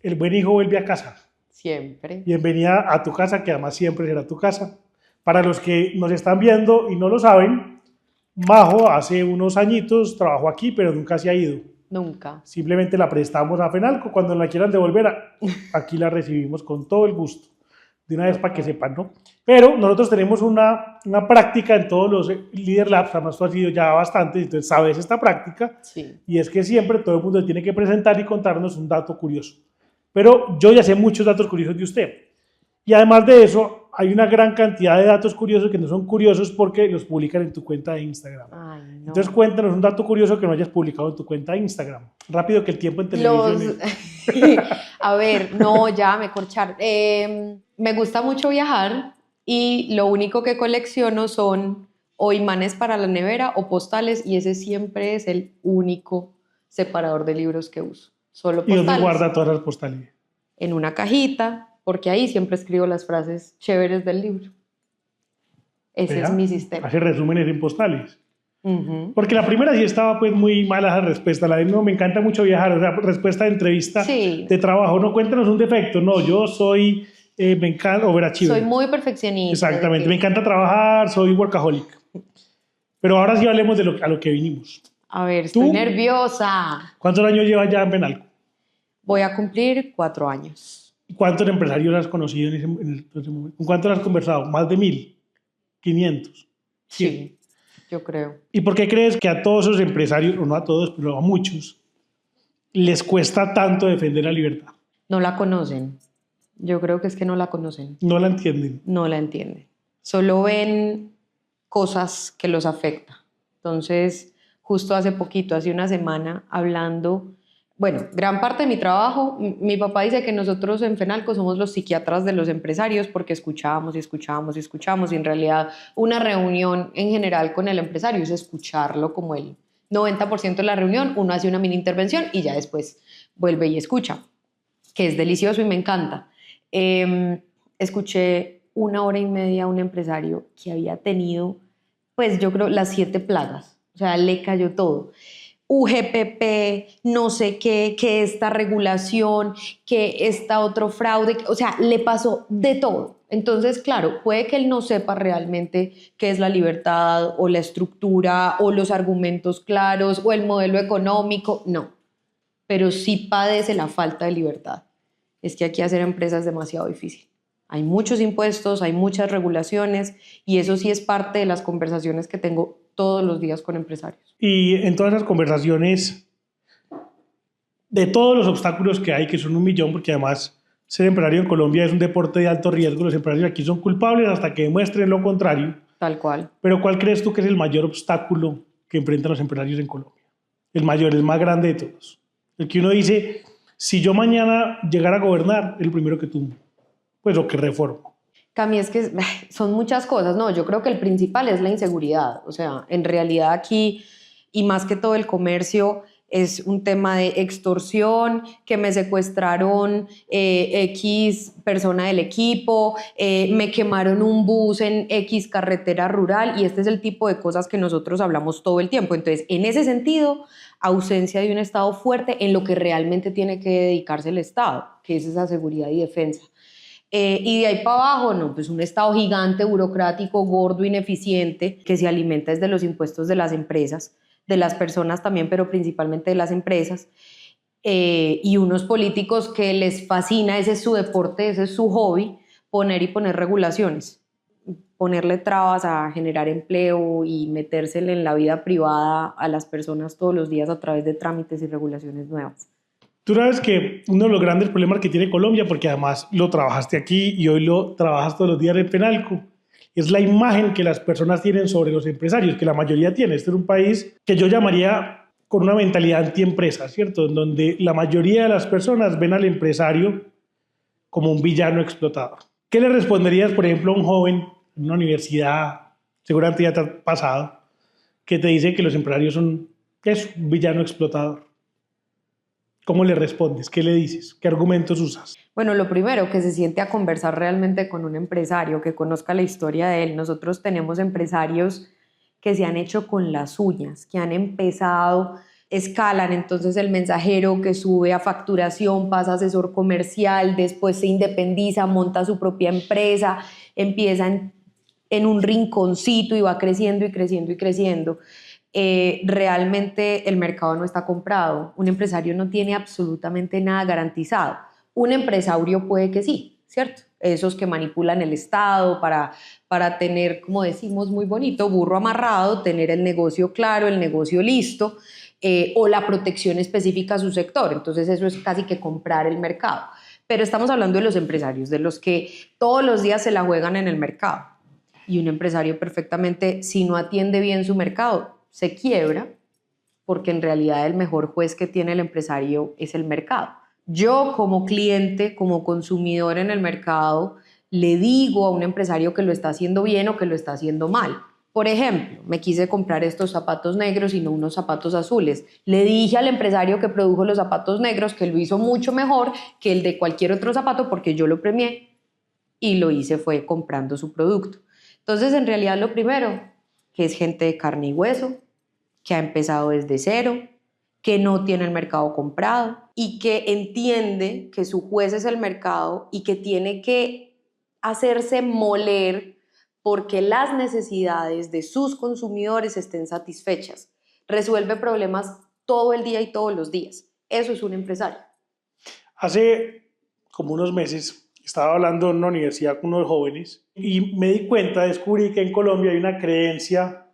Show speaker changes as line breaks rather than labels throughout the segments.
el buen hijo vuelve a casa.
Siempre.
Bienvenida a tu casa, que además siempre será tu casa. Para los que nos están viendo y no lo saben, Majo hace unos añitos trabajó aquí, pero nunca se ha ido.
Nunca.
Simplemente la prestamos a Fenalco. Cuando la quieran devolver, aquí la recibimos con todo el gusto. De una vez para que sepan, ¿no? Pero nosotros tenemos una práctica en todos los Leader Labs, además tú has ido ya bastante, entonces sabes esta práctica,
Sí.
y es que siempre todo el mundo tiene que presentar y contarnos un dato curioso. Pero yo ya sé muchos datos curiosos de usted. Y además de eso, hay una gran cantidad de datos curiosos que no son curiosos porque los publican en tu cuenta de Instagram.
Ay, no.
Entonces cuéntanos un dato curioso que no hayas publicado en tu cuenta de Instagram. Rápido, que el tiempo en televisión
A ver, no, ya me corcharon. Me gusta mucho viajar y lo único que colecciono son o imanes para la nevera o postales, y ese siempre es el único separador de libros que uso. Solo
¿Y dónde
postales.
guarda todas las postales?
En una cajita, porque ahí siempre escribo las frases chéveres del libro. Ese
Vea,
es mi sistema.
hace resúmenes en postales.
Ujú.
Porque la primera sí estaba pues muy mala esa respuesta. La de no, me encanta mucho viajar, o sea, respuesta de entrevista,
Sí.
de trabajo. No, cuéntanos un defecto. No, yo soy, me encanta, overachiever.
Soy muy perfeccionista.
Exactamente, me encanta trabajar, soy workaholic. Pero ahora sí hablemos de a lo que vinimos.
A ver, estoy
¿Tú?
nerviosa.
¿Cuántos años llevas ya en Penalco?
Voy a cumplir 4 años.
¿Cuántos empresarios has conocido en ese momento? ¿Con cuántos has conversado? ¿Más de 1000? ¿500?
Sí, yo creo.
¿Y por qué crees que a todos esos empresarios, o no a todos, pero a muchos, les cuesta tanto defender la libertad?
No la conocen. Yo creo que es que no la conocen.
No la entienden.
No la entienden. Solo ven cosas que los afectan. Entonces, justo hace poquito, hace una semana, hablando, bueno, gran parte de mi trabajo, mi papá dice que nosotros en Fenalco somos los psiquiatras de los empresarios porque escuchamos y escuchamos y escuchamos, y en realidad una reunión en general con el empresario es escucharlo como el 90% de la reunión, uno hace una mini intervención y ya después vuelve y escucha, que es delicioso y me encanta. Escuché 1 hora y media a un empresario que había tenido, pues yo creo, las 7 plagas, o sea, le cayó todo. UGPP, no sé qué, que esta regulación, que esta otro fraude, o sea, le pasó de todo. Entonces, claro, puede que él no sepa realmente qué es la libertad o la estructura o los argumentos claros o el modelo económico, no, pero sí padece la falta de libertad. Es que aquí hacer empresas es demasiado difícil. Hay muchos impuestos, hay muchas regulaciones, y eso sí es parte de las conversaciones que tengo todos los días con empresarios.
Y en todas las conversaciones, de todos los obstáculos que hay, que son 1.000.000, porque además ser empresario en Colombia es un deporte de alto riesgo, los empresarios aquí son culpables hasta que demuestren lo contrario.
Tal cual.
Pero ¿cuál crees tú que es el mayor obstáculo que enfrentan los empresarios en Colombia? El mayor, el más grande de todos. El que uno dice, si yo mañana llegara a gobernar, es el primero que tumbo. Pues lo que reformo.
Cami, es que son muchas cosas. No, yo creo que el principal es la inseguridad. O sea, en realidad aquí, y más que todo el comercio, es un tema de extorsión, que me secuestraron X persona del equipo, me quemaron un bus en X carretera rural, y este es el tipo de cosas que nosotros hablamos todo el tiempo. Entonces, en ese sentido, ausencia de un Estado fuerte en lo que realmente tiene que dedicarse el Estado, que es esa seguridad y defensa. Y de ahí para abajo, no, pues un Estado gigante, burocrático, gordo, ineficiente, que se alimenta desde los impuestos de las empresas, de las personas también, pero principalmente de las empresas, y unos políticos que les fascina, ese es su deporte, ese es su hobby, poner regulaciones, ponerle trabas a generar empleo y metérsele en la vida privada a las personas todos los días a través de trámites y regulaciones nuevas.
Tú sabes que uno de los grandes problemas que tiene Colombia, porque además lo trabajaste aquí y hoy lo trabajas todos los días en Penalco, es la imagen que las personas tienen sobre los empresarios, que la mayoría tiene. Este es un país que yo llamaría con una mentalidad antiempresa, ¿cierto? En donde la mayoría de las personas ven al empresario como un villano explotador. ¿Qué le responderías, por ejemplo, a un joven en una universidad, seguramente ya te ha pasado, que te dice que los empresarios son un villano explotador? ¿Cómo le respondes? ¿Qué le dices? ¿Qué argumentos usas?
Bueno, lo primero, que se siente a conversar realmente con un empresario, que conozca la historia de él. Nosotros tenemos empresarios que se han hecho con las uñas, que han empezado escalan, entonces el mensajero que sube a facturación pasa a asesor comercial, después se independiza, monta su propia empresa, empieza en un rinconcito y va creciendo y creciendo y creciendo. Realmente el mercado no está comprado, un empresario no tiene absolutamente nada garantizado. Un empresario puede que sí, ¿cierto? Esos que manipulan el Estado para tener, como decimos muy bonito, burro amarrado, tener el negocio claro, el negocio listo, o la protección específica a su sector. Entonces eso es casi que comprar el mercado. Pero estamos hablando de los empresarios, de los que todos los días se la juegan en el mercado. Y un empresario perfectamente, si no atiende bien su mercado, se quiebra, porque en realidad el mejor juez que tiene el empresario es el mercado. Yo como cliente, como consumidor en el mercado, le digo a un empresario que lo está haciendo bien o que lo está haciendo mal. Por ejemplo, me quise comprar estos zapatos negros y no unos zapatos azules. Le dije al empresario que produjo los zapatos negros que lo hizo mucho mejor que el de cualquier otro zapato porque yo lo premié y lo hice fue comprando su producto. Entonces, en realidad lo primero, que es gente de carne y hueso, que ha empezado desde cero, que no tiene el mercado comprado y que entiende que su juez es el mercado y que tiene que hacerse moler porque las necesidades de sus consumidores estén satisfechas. Resuelve problemas todo el día y todos los días. Eso es un empresario.
Hace como unos meses estaba hablando en una universidad con unos jóvenes y me di cuenta, descubrí que en Colombia hay una creencia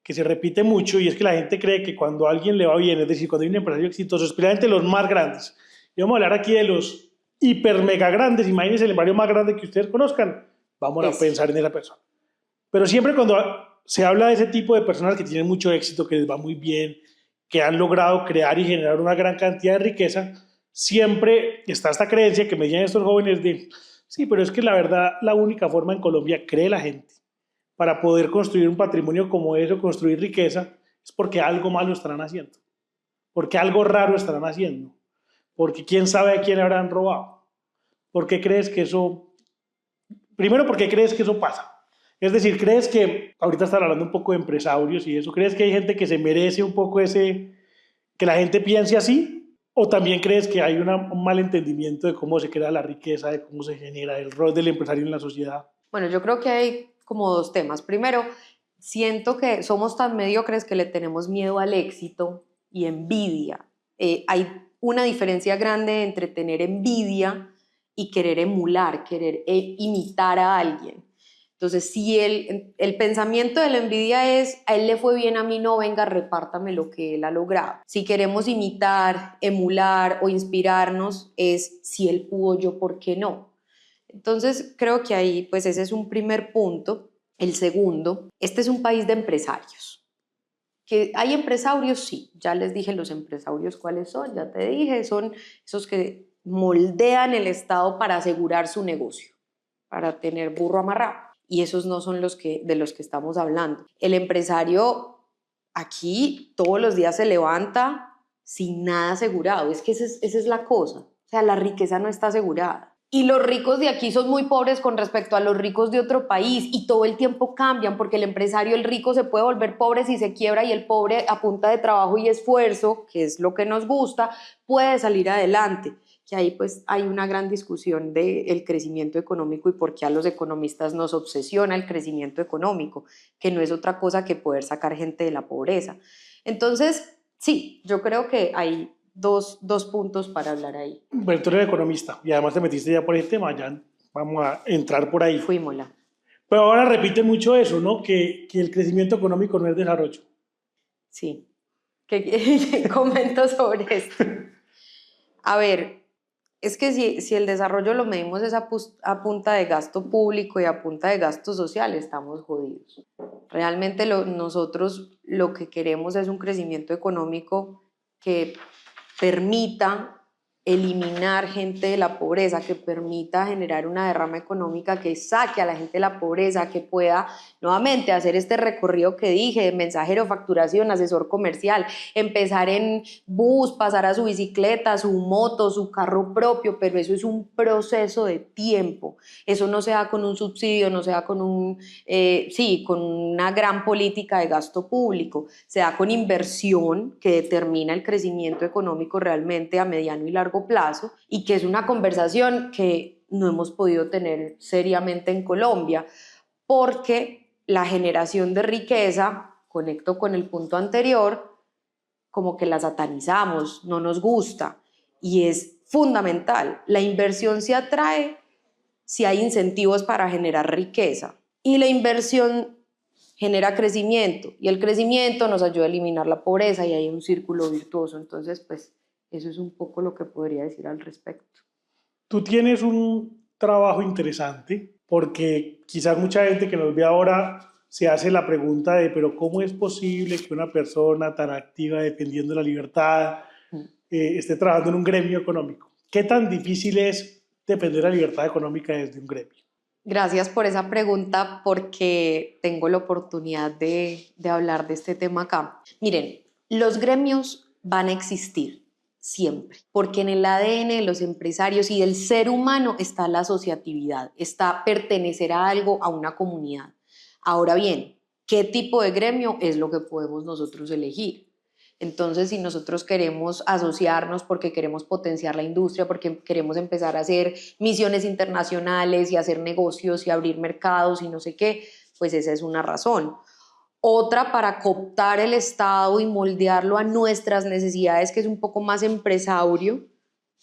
que se repite mucho y es que la gente cree que cuando a alguien le va bien, es decir, cuando hay un empresario exitoso, especialmente los más grandes, y vamos a hablar aquí de los hiper mega grandes, imagínense el empresario más grande que ustedes conozcan, vamos a pensar en esa persona. Pero siempre cuando se habla de ese tipo de personas que tienen mucho éxito, que les va muy bien, que han logrado crear y generar una gran cantidad de riqueza, siempre está esta creencia que me dicen estos jóvenes de, sí, pero es que la verdad, la única forma en Colombia, cree la gente, para poder construir un patrimonio como eso, construir riqueza, es porque algo malo estarán haciendo, porque algo raro estarán haciendo, porque quién sabe a quién habrán robado. ¿Por qué crees que eso? Primero, ¿por qué crees que eso pasa? Es decir, ¿crees que, ahorita están hablando un poco de empresarios y eso, ¿crees que hay gente que se merece un poco que la gente piense así? ¿O también crees que hay un mal entendimiento de cómo se crea la riqueza, de cómo se genera el rol del empresario en la sociedad?
Bueno, yo creo que hay como dos temas. Primero, siento que somos tan mediocres que le tenemos miedo al éxito y envidia. Hay una diferencia grande entre tener envidia y querer emular, querer imitar a alguien. Entonces, si el pensamiento de la envidia es, a él le fue bien, a mí no, venga, repártame lo que él ha logrado. Si queremos imitar, emular o inspirarnos, es si él pudo, yo, ¿por qué no? Entonces, creo que ahí, pues ese es un primer punto. El segundo, este es un país de empresarios. ¿Que hay empresarios? Sí, ya les dije los empresarios cuáles son, ya te dije, son esos que moldean el Estado para asegurar su negocio, para tener burro amarrado. Y esos no son de los que estamos hablando. El empresario aquí todos los días se levanta sin nada asegurado. Es que esa es la cosa. O sea, la riqueza no está asegurada. Y los ricos de aquí son muy pobres con respecto a los ricos de otro país y todo el tiempo cambian porque el empresario, el rico se puede volver pobre si se quiebra y el pobre a punta de trabajo y esfuerzo, que es lo que nos gusta, puede salir adelante. Que ahí pues hay una gran discusión del crecimiento económico y por qué a los economistas nos obsesiona el crecimiento económico, que no es otra cosa que poder sacar gente de la pobreza. Entonces, sí, yo creo que hay dos puntos para hablar ahí.
Bueno, tú eres economista y además te metiste ya por este tema, ya vamos a entrar por ahí.
Fuímola.
Pero ahora repite mucho eso, ¿no? Que el crecimiento económico no es desarrollo.
Sí. ¿Qué comento sobre esto? A ver, es que si el desarrollo lo medimos es a punta de gasto público y a punta de gasto social, estamos jodidos. Realmente nosotros lo que queremos es un crecimiento económico que permita eliminar gente de la pobreza, que permita generar una derrama económica que saque a la gente de la pobreza, que pueda nuevamente hacer este recorrido que dije, de mensajero, facturación, asesor comercial, empezar en bus, pasar a su bicicleta, su moto, su carro propio, pero eso es un proceso de tiempo. Eso no se da con un subsidio, no se da con con una gran política de gasto público, se da con inversión que determina el crecimiento económico realmente a mediano y largo plazo, y que es una conversación que no hemos podido tener seriamente en Colombia, porque la generación de riqueza, conecto con el punto anterior, como que la satanizamos, no nos gusta, y es fundamental. La inversión se atrae si hay incentivos para generar riqueza, y la inversión genera crecimiento, y el crecimiento nos ayuda a eliminar la pobreza, y hay un círculo virtuoso. Entonces, pues, eso es un poco lo que podría decir al respecto.
Tú tienes un trabajo interesante porque quizás mucha gente que nos ve ahora se hace la pregunta de, pero ¿cómo es posible que una persona tan activa defendiendo la libertad esté trabajando en un gremio económico? ¿Qué tan difícil es defender la libertad económica desde un gremio?
Gracias por esa pregunta, porque tengo la oportunidad de hablar de este tema acá. Miren, los gremios van a existir siempre, porque en el ADN de los empresarios y del ser humano está la asociatividad, está pertenecer a algo, a una comunidad. Ahora bien, ¿qué tipo de gremio es lo que podemos nosotros elegir? Entonces, si nosotros queremos asociarnos porque queremos potenciar la industria, porque queremos empezar a hacer misiones internacionales y hacer negocios y abrir mercados y no sé qué, pues esa es una razón. Otra, para cooptar el Estado y moldearlo a nuestras necesidades, que es un poco más empresario,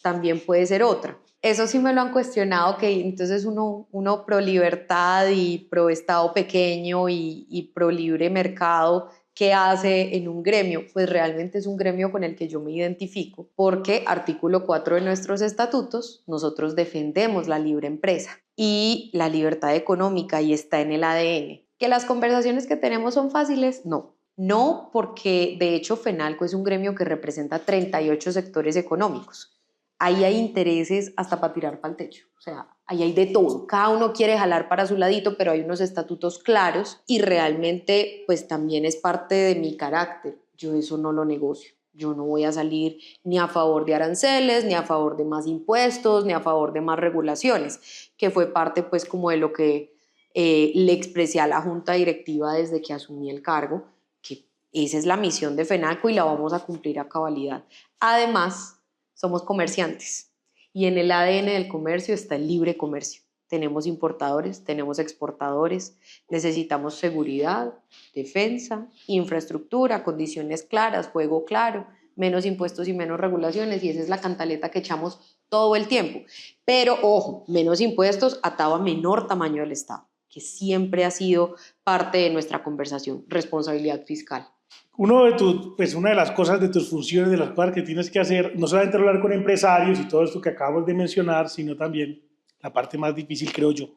también puede ser otra. Eso sí me lo han cuestionado, que entonces uno pro libertad y pro Estado pequeño y pro libre mercado, ¿qué hace en un gremio? Pues realmente es un gremio con el que yo me identifico, porque artículo 4 de nuestros estatutos, nosotros defendemos la libre empresa y la libertad económica, y está en el ADN. ¿Que las conversaciones que tenemos son fáciles? No. No, porque de hecho FENALCO es un gremio que representa 38 sectores económicos. Ahí hay intereses hasta para tirar para el techo. O sea, ahí hay de todo. Cada uno quiere jalar para su ladito, pero hay unos estatutos claros, y realmente pues también es parte de mi carácter. Yo eso no lo negocio. Yo no voy a salir ni a favor de aranceles, ni a favor de más impuestos, ni a favor de más regulaciones, que fue parte pues como de lo que le expresé a la junta directiva desde que asumí el cargo, que esa es la misión de FENALCO y la vamos a cumplir a cabalidad. Además, somos comerciantes, y en el ADN del comercio está el libre comercio. Tenemos importadores, tenemos exportadores, necesitamos seguridad, defensa, infraestructura, condiciones claras, juego claro, menos impuestos y menos regulaciones, y esa es la cantaleta que echamos todo el tiempo. Pero ojo, menos impuestos atado a menor tamaño del Estado, que siempre ha sido parte de nuestra conversación, responsabilidad fiscal.
Una de las cosas de tus funciones, de las cosas que tienes que hacer, no solamente hablar con empresarios y todo esto que acabamos de mencionar, sino también la parte más difícil, creo yo,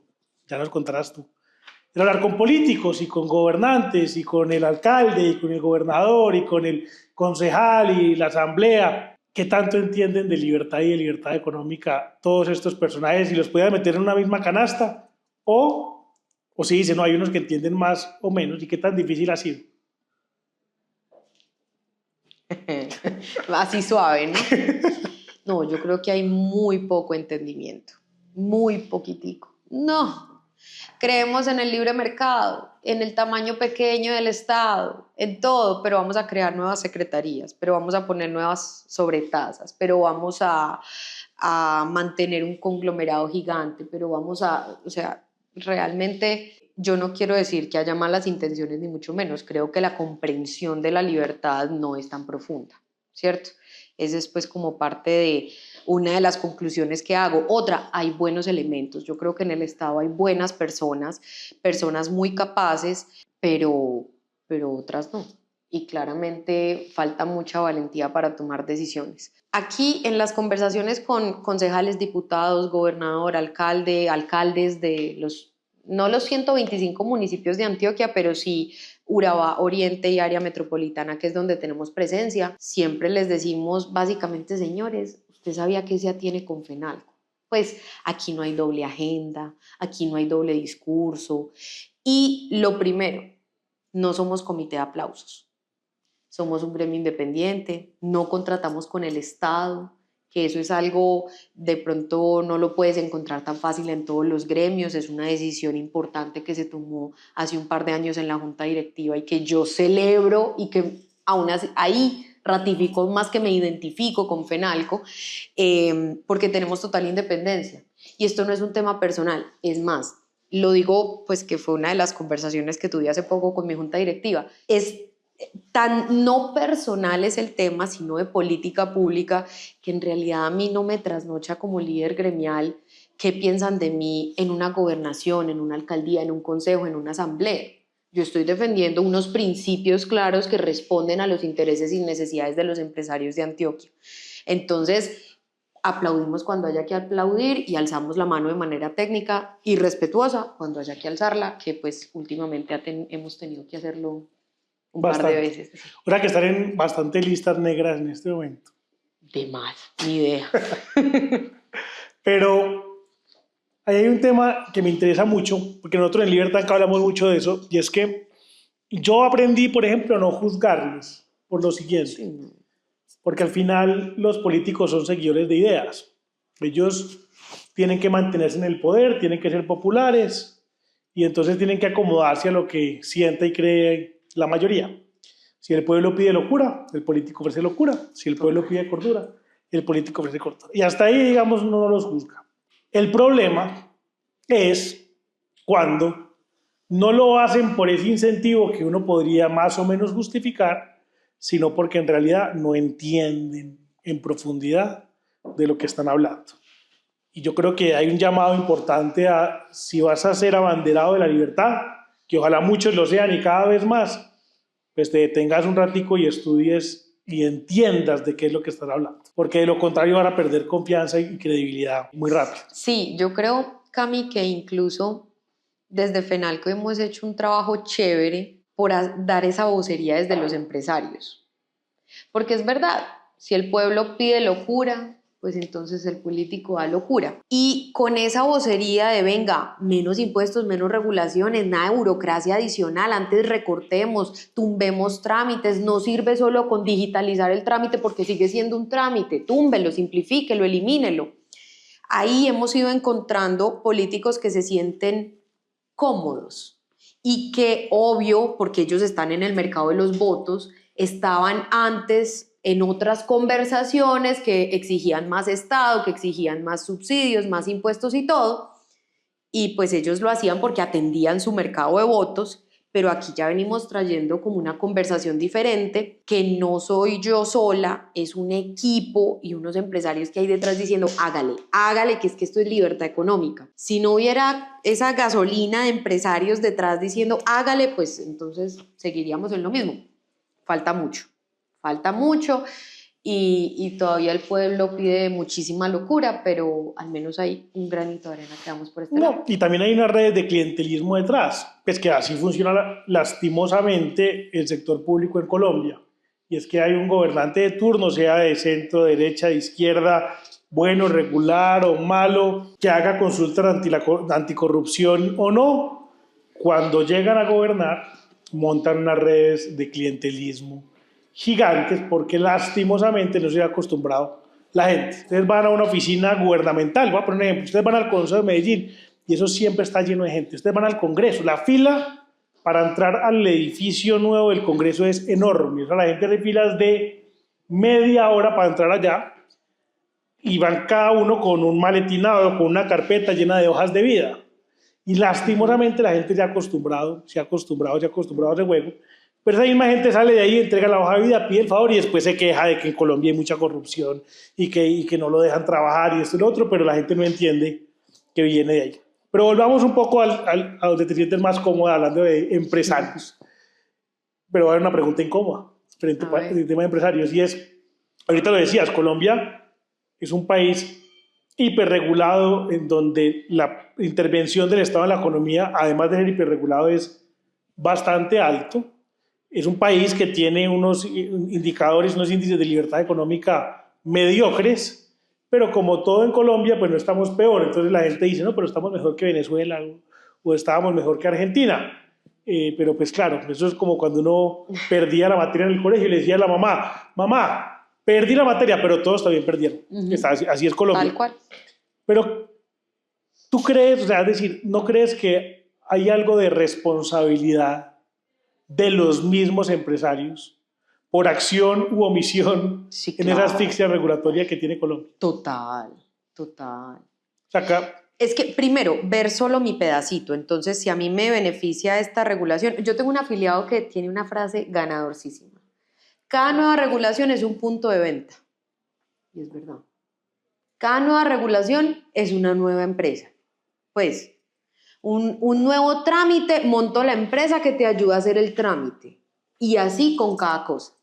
ya nos contarás tú, es hablar con políticos y con gobernantes y con el alcalde y con el gobernador y con el concejal y la asamblea. ¿Qué tanto entienden de libertad y de libertad económica todos estos personajes, y los pueden meter en una misma canasta? O si dicen, no, hay unos que entienden más o menos, y qué tan difícil ha sido.
Así suave, ¿no? No, yo creo que hay muy poco entendimiento, muy poquitico. No, creemos en el libre mercado, en el tamaño pequeño del Estado, en todo, pero vamos a crear nuevas secretarías, pero vamos a poner nuevas sobretasas, pero vamos a mantener un conglomerado gigante, pero o sea, realmente yo no quiero decir que haya malas intenciones, ni mucho menos. Creo que la comprensión de la libertad no es tan profunda, ¿cierto? Esa es pues como parte de una de las conclusiones que hago. Otra, hay buenos elementos. Yo creo que en el Estado hay buenas personas, personas muy capaces, pero otras no. Y claramente falta mucha valentía para tomar decisiones. Aquí en las conversaciones con concejales, diputados, gobernador, alcalde, alcaldes de no los 125 municipios de Antioquia, pero sí Urabá, Oriente y área metropolitana, que es donde tenemos presencia, siempre les decimos básicamente, señores, ¿Usted sabía que se tiene con FENALCO? Pues aquí no hay doble agenda, aquí no hay doble discurso. Y lo primero, no somos comité de aplausos. Somos un gremio independiente, no contratamos con el Estado, que eso es algo, de pronto no lo puedes encontrar tan fácil en todos los gremios, es una decisión importante que se tomó hace un par de años en la Junta Directiva y que yo celebro y que aún así, ahí ratifico más que me identifico con FENALCO, porque tenemos total independencia. Y esto no es un tema personal, es más, lo digo pues que fue una de las conversaciones que tuve hace poco con mi Junta Directiva, es tan no personal es el tema, sino de política pública, que en realidad a mí no me trasnocha como líder gremial qué piensan de mí en una gobernación, en una alcaldía, en un consejo, en una asamblea. Yo estoy defendiendo unos principios claros que responden a los intereses y necesidades de los empresarios de Antioquia. Entonces, aplaudimos cuando haya que aplaudir y alzamos la mano de manera técnica y respetuosa cuando haya que alzarla, que pues últimamente hemos tenido que hacerlo un par de veces.
O sea que están en bastante listas negras en este momento.
De más, ni idea.
Pero ahí hay un tema que me interesa mucho, porque nosotros en Libertad hablamos mucho de eso, y es que yo aprendí, por ejemplo, a no juzgarles por lo siguiente. Sí. Porque al final los políticos son seguidores de ideas. Ellos tienen que mantenerse en el poder, tienen que ser populares, y entonces tienen que acomodarse a lo que siente y cree la mayoría. Si el pueblo pide locura, el político ofrece locura. Si el pueblo pide cordura, el político ofrece cordura. Y hasta ahí, digamos, uno no los juzga. El problema es cuando no lo hacen por ese incentivo que uno podría más o menos justificar, sino porque en realidad no entienden en profundidad de lo que están hablando. Y yo creo que hay un llamado importante a, si vas a ser abanderado de la libertad, que ojalá muchos lo sean y cada vez más, pues te detengas un ratico y estudies y entiendas de qué es lo que estás hablando. Porque de lo contrario van a perder confianza y credibilidad muy rápido.
Sí, yo creo, Cami, que incluso desde FENALCO hemos hecho un trabajo chévere por dar esa vocería desde los empresarios. Porque es verdad, si el pueblo pide locura, pues entonces el político da locura. Y con esa vocería de venga, menos impuestos, menos regulaciones, nada de burocracia adicional, antes recortemos, tumbemos trámites, no sirve solo con digitalizar el trámite porque sigue siendo un trámite, túmbelo, simplifíquelo, elimínelo. Ahí hemos ido encontrando políticos que se sienten cómodos y que, obvio, porque ellos están en el mercado de los votos, estaban antes en otras conversaciones que exigían más Estado, que exigían más subsidios, más impuestos y todo, y pues ellos lo hacían porque atendían su mercado de votos, pero aquí ya venimos trayendo como una conversación diferente, que no soy yo sola, es un equipo y unos empresarios que hay detrás diciendo hágale, hágale, que es que esto es libertad económica. Si no hubiera esa gasolina de empresarios detrás diciendo hágale, pues entonces seguiríamos en lo mismo. Falta mucho y todavía el pueblo pide muchísima locura, pero al menos hay un granito de arena que damos por este lado.
Y también hay una red de clientelismo detrás, pues que así funciona lastimosamente el sector público en Colombia. Y es que hay un gobernante de turno, sea de centro, derecha, de izquierda, bueno, regular o malo, que haga consultas anticorrupción o no, cuando llegan a gobernar, montan unas redes de clientelismo gigantes porque lastimosamente no se ha acostumbrado la gente. Ustedes van a una oficina gubernamental, voy a poner un ejemplo, ustedes van al Consejo de Medellín y eso siempre está lleno de gente. Ustedes van al Congreso, la fila para entrar al edificio nuevo del Congreso es enorme. O sea, la gente hace filas de media hora para entrar allá y van cada uno con un maletinado, con una carpeta llena de hojas de vida. Y lastimosamente la gente se ha acostumbrado a ese juego. Pero esa misma gente sale de ahí, entrega la hoja de vida, pide el favor y después se queja de que en Colombia hay mucha corrupción y que no lo dejan trabajar y esto y lo otro, pero la gente no entiende que viene de ahí. Pero volvamos un poco a donde te sientes más cómoda hablando de empresarios. Pero va a haber una pregunta incómoda frente al tema de empresarios y es, ahorita lo decías, Colombia es un país hiperregulado en donde la intervención del Estado en la economía, además de ser hiperregulado, es bastante alto. Es un país que tiene unos indicadores, unos índices de libertad económica mediocres, pero como todo en Colombia, pues no estamos peor. Entonces la gente dice, no, pero estamos mejor que Venezuela o estábamos mejor que Argentina. Pero pues claro, eso es como cuando uno perdía la materia en el colegio y le decía a la mamá, mamá, perdí la materia, pero todos también perdieron. Así es Colombia.
Tal cual.
Pero tú crees, o sea, es decir, ¿no crees que hay algo de responsabilidad de los mismos empresarios por acción u omisión
Sí,
en esa
claro.
asfixia regulatoria que tiene Colombia?
Total, total.
O sea, acá,
Es que primero, ver solo mi pedacito. Entonces, si a mí me beneficia esta regulación, yo tengo un afiliado que tiene una frase ganadorcísima. Cada nueva regulación es un punto de venta. Y es verdad. Cada nueva regulación es una nueva empresa. Pues, un nuevo trámite, montó la empresa que te ayuda a hacer el trámite. Y así con cada cosa.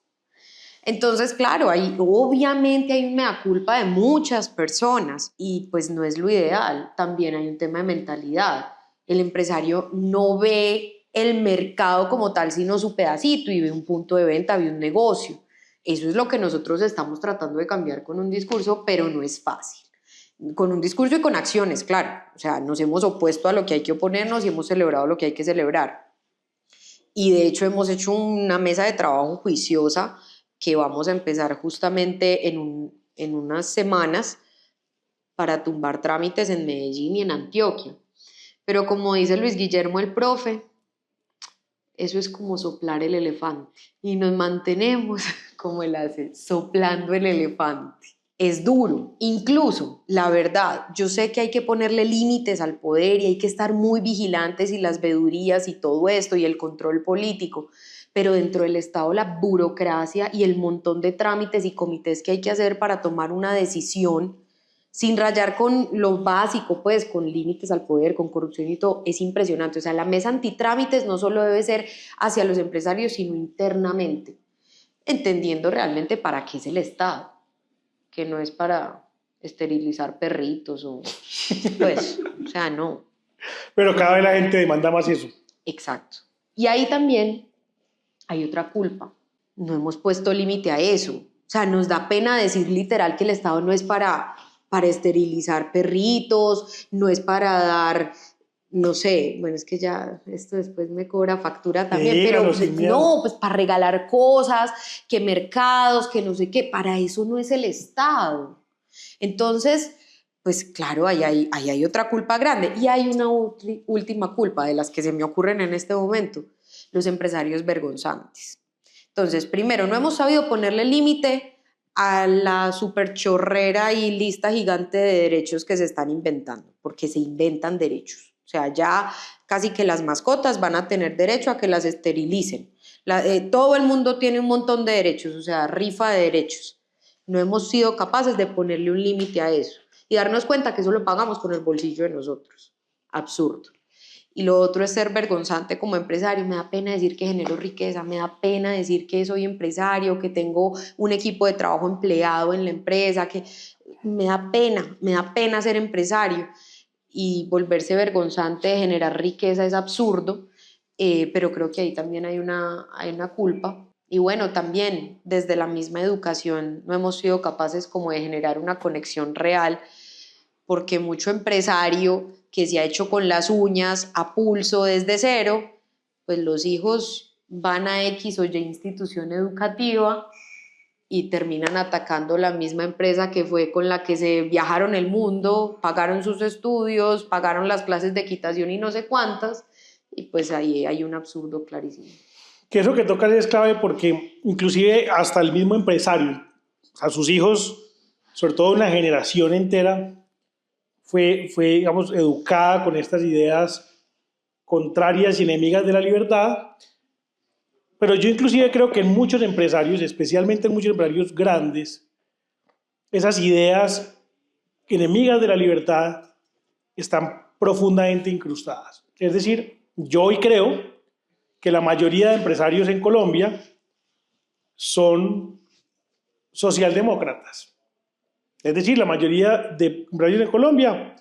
Entonces, claro, obviamente hay un mea culpa de muchas personas y pues no es lo ideal. También hay un tema de mentalidad. El empresario no ve el mercado como tal, sino su pedacito y ve un punto de venta, ve un negocio. Eso es lo que nosotros estamos tratando de cambiar con un discurso, pero no es fácil. Con un discurso y con acciones, claro. O sea, nos hemos opuesto a lo que hay que oponernos y hemos celebrado lo que hay que celebrar. Y de hecho hemos hecho una mesa de trabajo juiciosa que vamos a empezar justamente en unas semanas para tumbar trámites en Medellín y en Antioquia. Pero como dice Luis Guillermo el profe, eso es como soplar el elefante y nos mantenemos, como él hace, soplando el elefante. Es duro, incluso, la verdad, yo sé que hay que ponerle límites al poder y hay que estar muy vigilantes y las vedurías y todo esto y el control político, pero dentro del Estado la burocracia y el montón de trámites y comités que hay que hacer para tomar una decisión sin rayar con lo básico, pues con límites al poder, con corrupción y todo, es impresionante. O sea, la mesa antitrámites no solo debe ser hacia los empresarios, sino internamente, entendiendo realmente para qué es el Estado, que no es para esterilizar perritos o pues, o sea, no.
pero cada vez la gente demanda más eso.
Exacto. Y ahí también hay otra culpa. No hemos puesto límite a eso. O sea, nos da pena decir literal que el Estado no es para esterilizar perritos, no es para dar, no sé, bueno, es que ya esto después me cobra factura también,
Dígalo
pero
sin miedo.
no, pues para regalar cosas, que mercados, que no sé qué, para eso no es el Estado. Entonces, pues claro, ahí hay otra culpa grande. Y hay una última culpa de las que se me ocurren en este momento, los empresarios vergonzantes. Entonces, primero, no hemos sabido ponerle límite a la superchorrera y lista gigante de derechos que se están inventando, porque se inventan derechos. O sea, ya casi que las mascotas van a tener derecho a que las esterilicen. Todo el mundo tiene un montón de derechos, o sea, rifa de derechos. No hemos sido capaces de ponerle un límite a eso y darnos cuenta que eso lo pagamos con el bolsillo de nosotros. Absurdo. Y lo otro es ser vergonzante como empresario. Me da pena decir que genero riqueza, me da pena decir que soy empresario, que tengo un equipo de trabajo empleado en la empresa, que me da pena ser empresario. Y volverse vergonzante de generar riqueza es absurdo, pero creo que ahí también hay una culpa. Y bueno, también desde la misma educación no hemos sido capaces como de generar una conexión real, porque mucho empresario que se ha hecho con las uñas, a pulso, desde cero, pues los hijos van a X o Y institución educativa y terminan atacando la misma empresa que fue con la que se viajaron el mundo, pagaron sus estudios, pagaron las clases de equitación y no sé cuántas, y pues ahí hay un absurdo clarísimo.
Que eso que tocas es clave porque inclusive hasta el mismo empresario, a sus hijos, sobre todo una generación entera, fue, digamos, educada con estas ideas contrarias y enemigas de la libertad. Pero yo inclusive creo que en muchos empresarios, especialmente en muchos empresarios grandes, esas ideas enemigas de la libertad están profundamente incrustadas. Es decir, yo hoy creo que la mayoría de empresarios en Colombia son socialdemócratas. Es decir, la mayoría de empresarios en Colombia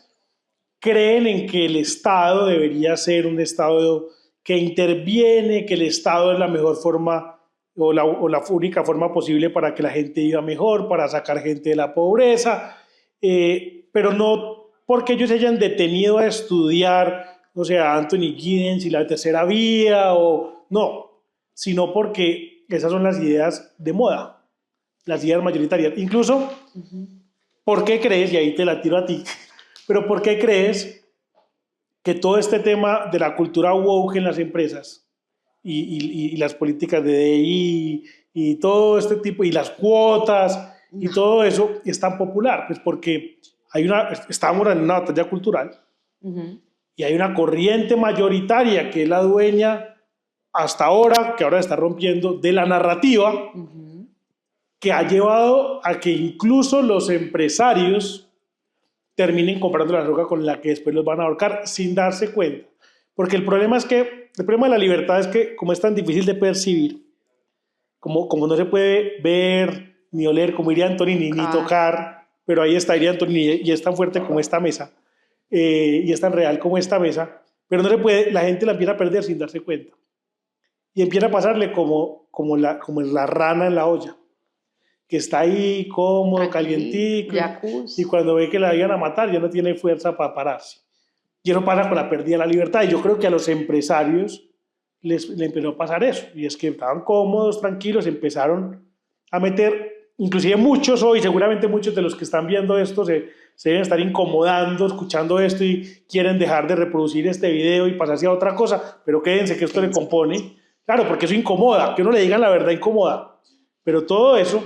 creen en que el Estado debería ser un Estado que interviene, que el Estado es la mejor forma o la única forma posible para que la gente viva mejor, para sacar gente de la pobreza. pero no porque ellos se hayan detenido a estudiar, o sea, Anthony Giddens y la tercera vía, o no, sino porque esas son las ideas de moda, las ideas mayoritarias. Incluso, ¿por qué crees, y ahí te la tiro a ti, pero por qué crees que todo este tema de la cultura woke en las empresas y las políticas de DI y todo este tipo, y las cuotas y todo eso es tan popular? Pues porque estamos en una batalla cultural y hay una corriente mayoritaria que es la dueña hasta ahora, que ahora está rompiendo, de la narrativa que ha llevado a que incluso los empresarios terminen comprando la droga con la que después los van a ahorcar sin darse cuenta. Porque el problema de la libertad es que como es tan difícil de percibir, como no se puede ver ni oler, como iría Antonini, ni tocar, pero ahí está iría Antonini y es tan fuerte como esta mesa, y es tan real como esta mesa, pero no se puede, la gente la empieza a perder sin darse cuenta. Y empieza a pasarle como la rana en la olla, que está ahí cómodo, calientico, y cuando ve que la vayan a matar ya no tiene fuerza para pararse. Y eso pasa con la pérdida de la libertad. Y yo creo que a los empresarios les empezó a pasar eso. Y es que estaban cómodos, tranquilos, empezaron a meter, inclusive muchos hoy, seguramente muchos de los que están viendo esto se deben estar incomodando escuchando esto y quieren dejar de reproducir este video y pasarse a otra cosa, pero quédense que esto le compone. Claro, porque eso incomoda, que uno le digan la verdad incomoda. Pero todo eso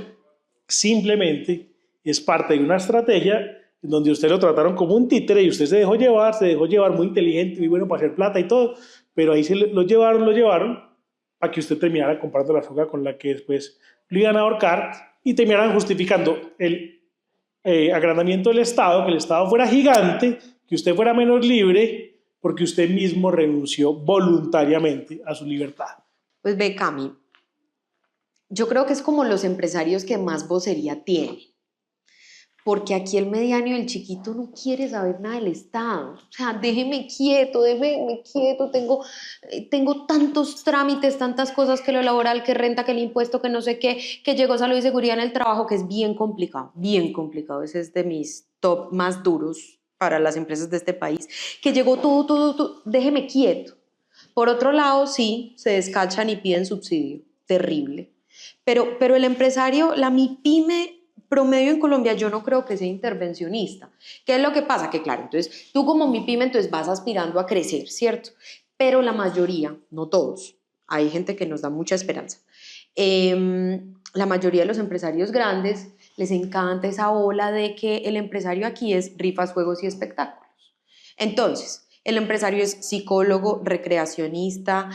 simplemente es parte de una estrategia en donde usted lo trataron como un títere y usted se dejó llevar muy inteligente, muy bueno para hacer plata y todo, pero ahí lo llevaron para que usted terminara comprando la droga con la que después lo iban a ahorcar y terminaran justificando el agrandamiento del Estado, que el Estado fuera gigante, que usted fuera menos libre, porque usted mismo renunció voluntariamente a su libertad.
Pues ve, Cami, yo creo que es como los empresarios que más vocería tienen, porque aquí el mediano y el chiquito no quiere saber nada del Estado. O sea, déjeme quieto, tengo tantos trámites, tantas cosas, que lo laboral, que renta, que el impuesto, que no sé qué, que llegó salud y seguridad en el trabajo, que es bien complicado, ese es de mis top más duros para las empresas de este país, que llegó todo, déjeme quieto. Por otro lado, sí, se descachan y piden subsidio, terrible. Pero el empresario, la MIPYME promedio en Colombia, yo no creo que sea intervencionista. ¿Qué es lo que pasa? Que claro, entonces tú como MIPYME entonces vas aspirando a crecer, ¿cierto? Pero la mayoría, no todos, hay gente que nos da mucha esperanza. La mayoría de los empresarios grandes les encanta esa ola de que el empresario aquí es rifas, juegos y espectáculos. Entonces, el empresario es psicólogo, recreacionista,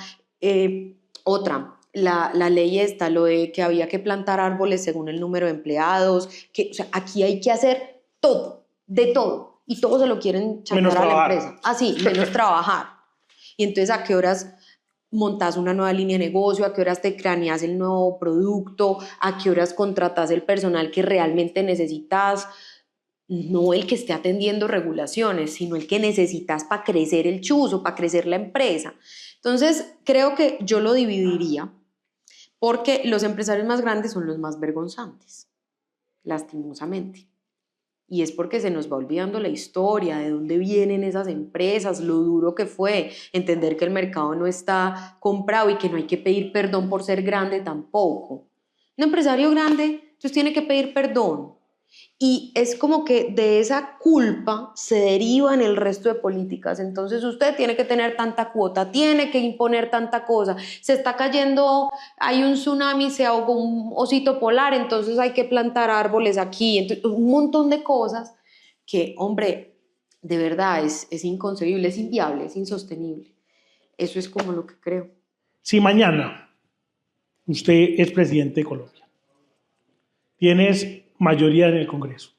la ley está, lo de que había que plantar árboles según el número de empleados, o sea, aquí hay que hacer todo, de todo, y todos se lo quieren chantar a la empresa. Así, menos trabajar. Y entonces, ¿a qué horas montas una nueva línea de negocio? ¿A qué horas te craneas el nuevo producto? ¿A qué horas contratas el personal que realmente necesitas? No el que esté atendiendo regulaciones, sino el que necesitas para crecer el chuzo, para crecer la empresa. Entonces, creo que yo lo dividiría, porque los empresarios más grandes son los más vergonzantes, lastimosamente. Y es porque se nos va olvidando la historia, de dónde vienen esas empresas, lo duro que fue entender que el mercado no está comprado y que no hay que pedir perdón por ser grande tampoco. Un empresario grande entonces tiene que pedir perdón. Y es como que de esa culpa se derivan el resto de políticas. Entonces usted tiene que tener tanta cuota, tiene que imponer tanta cosa. Se está cayendo, hay un tsunami, se ahogó un osito polar, entonces hay que plantar árboles aquí. Entonces, un montón de cosas que, hombre, de verdad es inconcebible, es inviable, es insostenible. Eso es como lo que creo.
Si mañana usted es presidente de Colombia, tienes mayoría en el Congreso,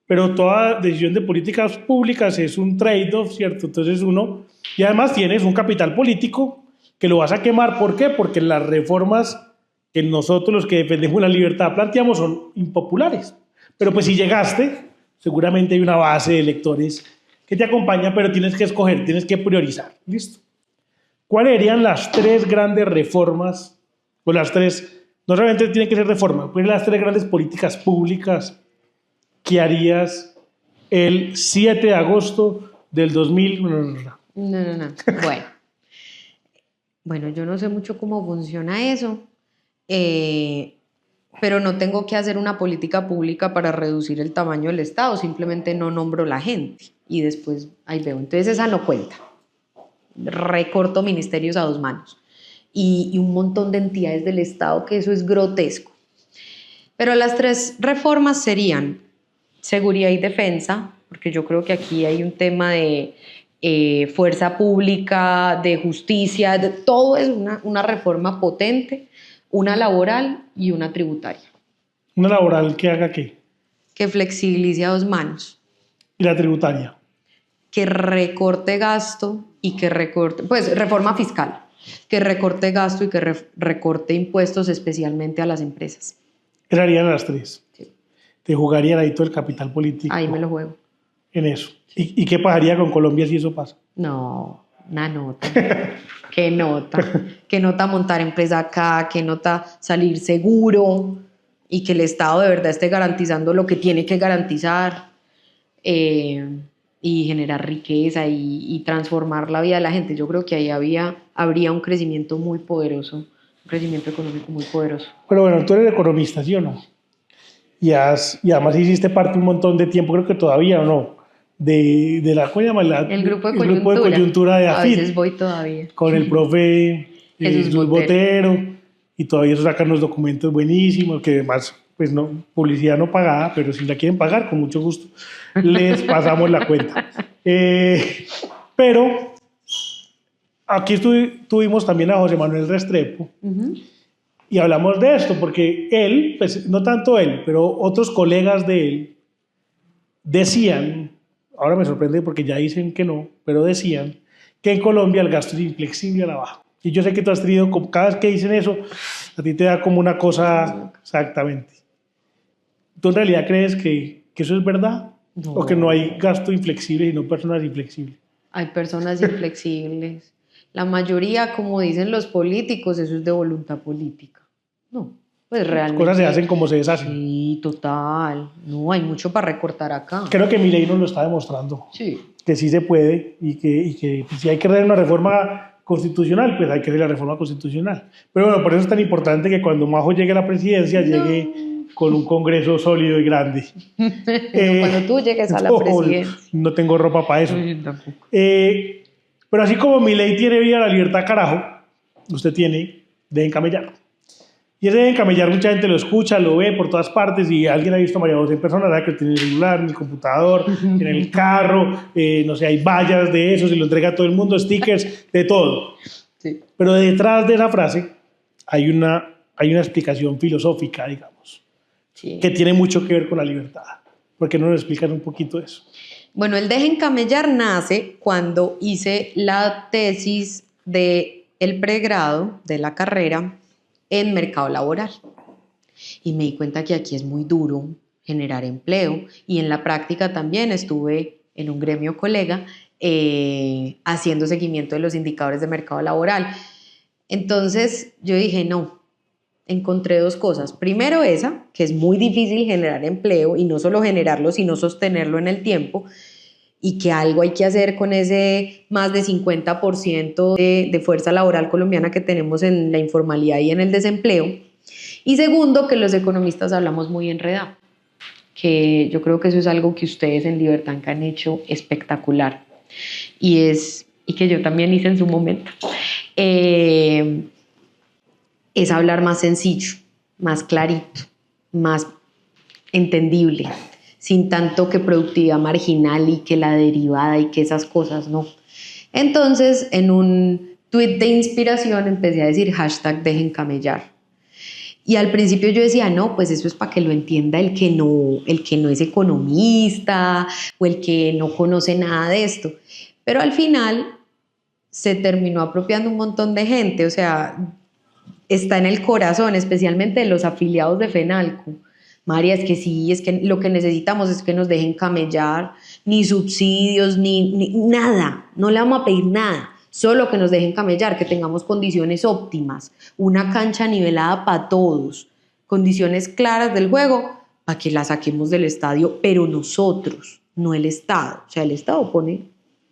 pero toda decisión de políticas públicas es un trade-off, ¿cierto? Entonces y además tienes un capital político que lo vas a quemar. ¿Por qué? Porque las reformas que nosotros los que defendemos la libertad planteamos son impopulares. Pero pues si llegaste, seguramente hay una base de electores que te acompaña, pero tienes que escoger, tienes que priorizar. ¿Listo? ¿Cuáles serían las 3 grandes reformas, o las 3, no solamente tienen que ser reformas, pues las 3 grandes políticas públicas ¿qué harías el 7 de agosto del 2000?
No. Bueno, yo no sé mucho cómo funciona eso, pero no tengo que hacer una política pública para reducir el tamaño del Estado, simplemente no nombro la gente y después ahí veo. Entonces esa no cuenta. Recorto ministerios a 2 manos y un montón de entidades del Estado, que eso es grotesco. Pero las 3 reformas serían seguridad y defensa, porque yo creo que aquí hay un tema de fuerza pública, de justicia, todo es una reforma potente, una laboral y una tributaria.
¿Una laboral que haga qué?
Que flexibilice a 2 manos.
¿Y la tributaria?
Que recorte gasto y que recorte, pues reforma fiscal, que recorte gasto y que recorte impuestos especialmente a las empresas.
Esas harían las 3.
Sí.
Te jugarían ahí todo el capital político.
Ahí me lo juego.
En eso. ¿Y qué pasaría con Colombia si eso pasa?
No, una nota. ¿Qué nota? ¿Qué nota montar empresa acá? ¿Qué nota salir seguro? Y que el Estado de verdad esté garantizando lo que tiene que garantizar. Y generar riqueza y transformar la vida de la gente. Yo creo que ahí habría un crecimiento muy poderoso, un crecimiento económico muy poderoso.
Pero bueno, tú eres economista, ¿sí o no? Y además hiciste parte un montón de tiempo, creo que todavía o no, de la, ¿cómo se llama?
El grupo de
coyuntura de AFIT.
A veces voy todavía.
Con el profe
Jesús
Botero. Y todavía eso sacan los documentos buenísimos, que además, pues no, publicidad no pagada, pero si la quieren pagar, con mucho gusto, les pasamos la cuenta. Pero aquí tuvimos también a José Manuel Restrepo. Y hablamos de esto, porque él, pues no tanto él, pero otros colegas de él decían, ahora me sorprende porque ya dicen que no, pero decían que en Colombia el gasto es inflexible a la baja. Y yo sé que tú has tenido, cada vez que dicen eso, a ti te da como una cosa exactamente. ¿Tú en realidad crees que eso es verdad?
No.
¿O que no hay gasto inflexible y no personas inflexibles?
Hay personas inflexibles. La mayoría, como dicen los políticos, eso es de voluntad política. No, pues realmente.
Las cosas se hacen como se deshacen.
Sí, total. No, hay mucho para recortar acá.
Creo que Milei nos lo está demostrando.
Sí.
Que sí se puede y que si hay que hacer una reforma constitucional, pues hay que hacer la reforma constitucional. Pero bueno, por eso es tan importante que cuando Majo llegue a la presidencia, llegue con un Congreso sólido y grande.
Cuando tú llegues a la presidencia.
No tengo ropa para eso.
Yo tampoco.
Pero así como Milei tiene vida a la libertad, carajo, usted tiene Dejen Camellar. Y ese Dejen Camellar mucha gente lo escucha, lo ve por todas partes y alguien ha visto a María José en persona, sabe que tiene el celular, en el computador, en el carro, no sé, hay vallas de eso, se lo entrega a todo el mundo, stickers, de todo.
Sí.
Pero detrás de esa frase hay una explicación filosófica, digamos,
Sí.
que tiene mucho que ver con la libertad. ¿Por qué no nos explican un poquito eso?
Bueno, el Dejen Camellar nace cuando hice la tesis del pregrado de la carrera en mercado laboral. Y me di cuenta que aquí es muy duro generar empleo y en la práctica también estuve en un gremio colega haciendo seguimiento de los indicadores de mercado laboral. Entonces yo dije, no, encontré 2 cosas. Primero esa, que es muy difícil generar empleo y no solo generarlo, sino sostenerlo en el tiempo y que algo hay que hacer con ese más de 50% de fuerza laboral colombiana que tenemos en la informalidad y en el desempleo. Y segundo, que los economistas hablamos muy enredado, que yo creo que eso es algo que ustedes en Libertanca han hecho espectacular y que yo también hice en su momento. Es hablar más sencillo, más clarito, más entendible, sin tanto que productividad marginal y que la derivada y que esas cosas, no. Entonces, en un tuit de inspiración empecé a decir #Dejen Camellar. Y al principio yo decía, no, pues eso es para que lo entienda el que no es economista o el que no conoce nada de esto. Pero al final se terminó apropiando un montón de gente, o sea, está en el corazón, especialmente de los afiliados de FENALCO. María, es que sí, es que lo que necesitamos es que nos dejen camellar, ni subsidios, ni nada, no le vamos a pedir nada, solo que nos dejen camellar, que tengamos condiciones óptimas, una cancha nivelada para todos, condiciones claras del juego para que la saquemos del estadio, pero nosotros, no el Estado. O sea, el Estado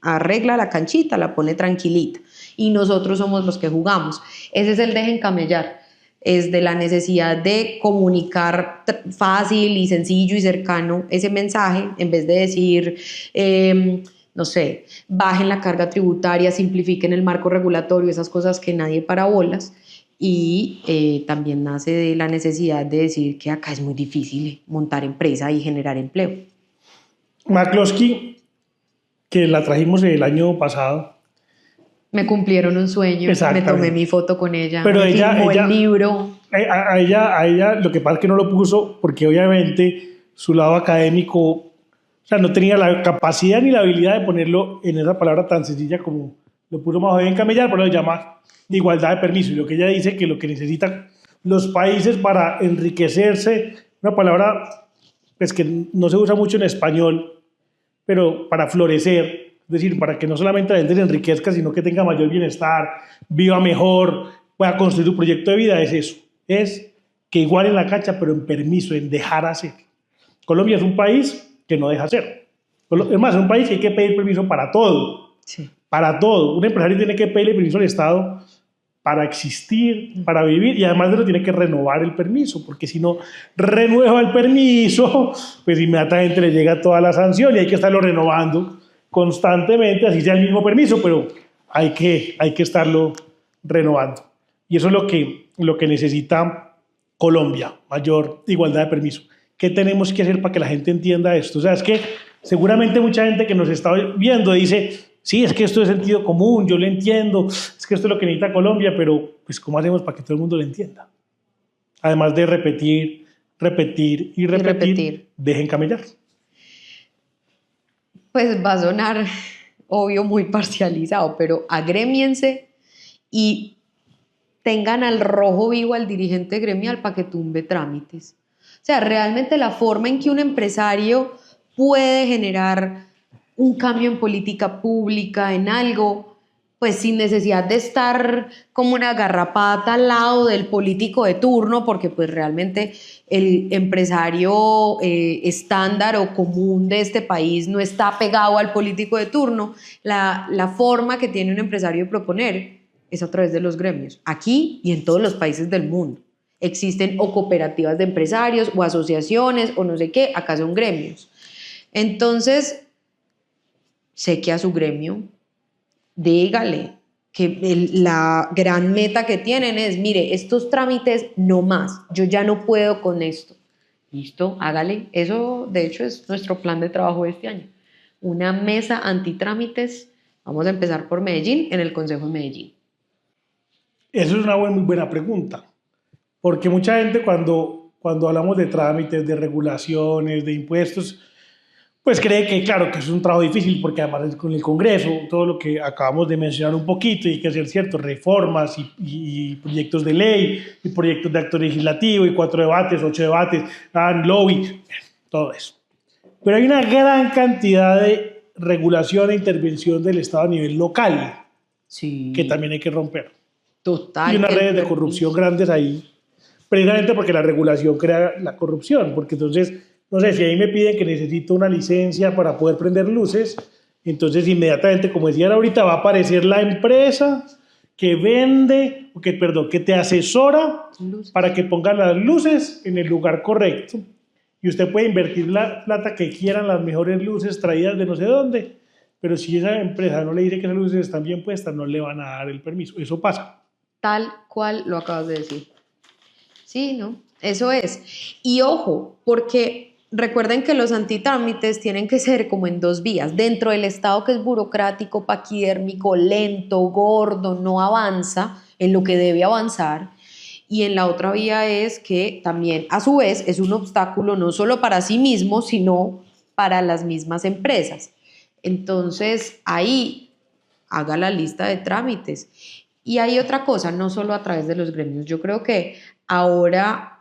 arregla la canchita, la pone tranquilita y nosotros somos los que jugamos. Ese es el dejen camellar. Es de la necesidad de comunicar fácil y sencillo y cercano ese mensaje, en vez de decir, no sé, bajen la carga tributaria, simplifiquen el marco regulatorio, esas cosas que nadie para bolas. Y también nace de la necesidad de decir que acá es muy difícil montar empresa y generar empleo.
McCloskey, que la trajimos el año pasado.
Me cumplieron un sueño, me tomé mi foto con ella,
pero
me firmó el libro.
A ella lo que pasa es que no lo puso porque obviamente su lado académico, o sea, no tenía la capacidad ni la habilidad de ponerlo en esa palabra tan sencilla como lo puso más bien camellar, pero lo llama igualdad de permiso. Y lo que ella dice que lo que necesitan los países para enriquecerse, una palabra pues, que no se usa mucho en español, pero para florecer, es decir, para que no solamente la gente se enriquezca, sino que tenga mayor bienestar, viva mejor, pueda construir su proyecto de vida, es eso. Es que igual en la cancha, pero en permiso, en dejar hacer. Colombia es un país que no deja hacer. Es más, es un país que hay que pedir permiso para todo.
Sí.
Para todo. Un empresario tiene que pedirle permiso al Estado para existir, para vivir, y además de eso tiene que renovar el permiso, porque si no renueva el permiso, pues inmediatamente le llega toda la sanción y hay que estarlo renovando constantemente, así sea el mismo permiso, pero hay que estarlo renovando. Y eso es lo que necesita Colombia, mayor igualdad de permiso. ¿Qué tenemos que hacer para que la gente entienda esto? O sea, es que seguramente mucha gente que nos está viendo dice, sí, es que esto es sentido común, yo lo entiendo, es que esto es lo que necesita Colombia, pero pues ¿cómo hacemos para que todo el mundo lo entienda? Además de repetir, dejen camellar.
Pues va a sonar, obvio, muy parcializado, pero agrémiense y tengan al rojo vivo al dirigente gremial para que tumbe trámites. O sea, realmente la forma en que un empresario puede generar un cambio en política pública, en algo, pues sin necesidad de estar como una garrapata al lado del político de turno, porque pues realmente el empresario estándar o común de este país no está pegado al político de turno. La forma que tiene un empresario de proponer es a través de los gremios, aquí y en todos los países del mundo. Existen o cooperativas de empresarios o asociaciones o no sé qué, acá son gremios. Entonces, sé que a su gremio, dígale que la gran meta que tienen es, mire, estos trámites no más, yo ya no puedo con esto. Listo, hágale. Eso, de hecho, es nuestro plan de trabajo de este año. Una mesa antitrámites, vamos a empezar por Medellín, en el Consejo de Medellín.
Eso es una muy buena pregunta, porque mucha gente cuando hablamos de trámites, de regulaciones, de impuestos, pues cree que, claro, que es un trabajo difícil porque además con el Congreso, todo lo que acabamos de mencionar un poquito, y que hacer ciertas reformas y proyectos de ley y proyectos de acto legislativo y 4 debates, 8 debates, lobby, todo eso. Pero hay una gran cantidad de regulación e intervención del Estado a nivel local,
sí,
que también hay que romper.
Total.
Y unas redes de corrupción grandes ahí, precisamente porque la regulación crea la corrupción, porque entonces, no sé, si ahí me piden que necesito una licencia para poder prender luces, entonces inmediatamente, como decían ahorita, va a aparecer la empresa que vende, que te asesora para que pongan las luces en el lugar correcto. Y usted puede invertir la plata que quieran, las mejores luces traídas de no sé dónde, pero si esa empresa no le dice que esas luces están bien puestas, no le van a dar el permiso. Eso pasa.
Tal cual lo acabas de decir. Sí, ¿no? Eso es. Y ojo, porque recuerden que los antitrámites tienen que ser como en 2 vías. Dentro del Estado, que es burocrático, paquidérmico, lento, gordo, no avanza en lo que debe avanzar. Y en la otra vía es que también, a su vez, es un obstáculo no solo para sí mismo, sino para las mismas empresas. Entonces, ahí haga la lista de trámites. Y hay otra cosa, no solo a través de los gremios. Yo creo que ahora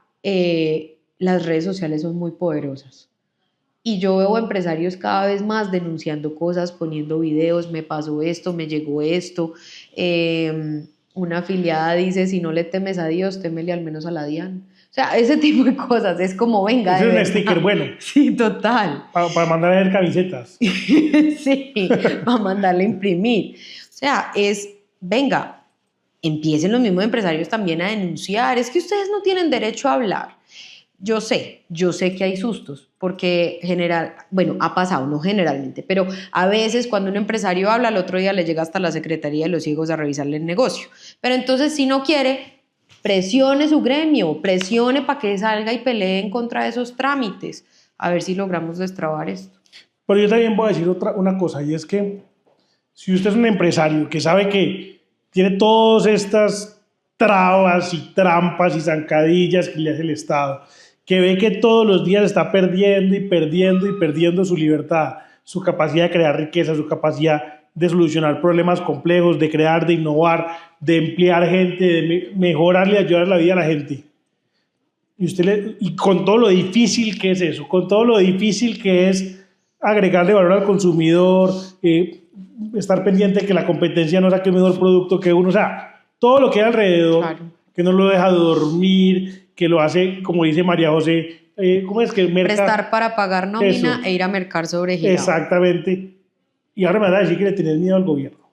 las redes sociales son muy poderosas. Y yo veo empresarios cada vez más denunciando cosas, poniendo videos, me pasó esto, me llegó esto. Una afiliada dice, si no le temes a Dios, témele al menos a la DIAN. O sea, ese tipo de cosas es como, venga.
Ese es un sticker bueno.
Sí, total.
Para mandar a ver camisetas.
Sí, para mandarle a imprimir. O sea, venga, empiecen los mismos empresarios también a denunciar. Es que ustedes no tienen derecho a hablar. Yo sé que hay sustos, porque ha pasado, no generalmente, pero a veces cuando un empresario habla, al otro día le llega hasta la Secretaría de los Ciegos a revisarle el negocio. Pero entonces, si no quiere, presione su gremio, presione para que salga y pelee en contra de esos trámites, a ver si logramos destrabar esto.
Pero yo también voy a decir una cosa, y es que si usted es un empresario que sabe que tiene todas estas trabas y trampas y zancadillas que le hace el Estado, que ve que todos los días está perdiendo y perdiendo y perdiendo su libertad, su capacidad de crear riqueza, su capacidad de solucionar problemas complejos, de crear, de innovar, de emplear gente, de mejorarle y ayudar la vida a la gente. Y con todo lo difícil que es eso, con todo lo difícil que es agregarle valor al consumidor, estar pendiente de que la competencia no saque el mejor producto que uno, o sea, todo lo que hay alrededor, claro, que no lo deja dormir, que lo hace, como dice María José, ¿cómo es que merca?
Prestar para pagar nómina eso, e ir a mercar sobregirado.
Exactamente. Y ahora me van a decir que le tenés miedo al gobierno.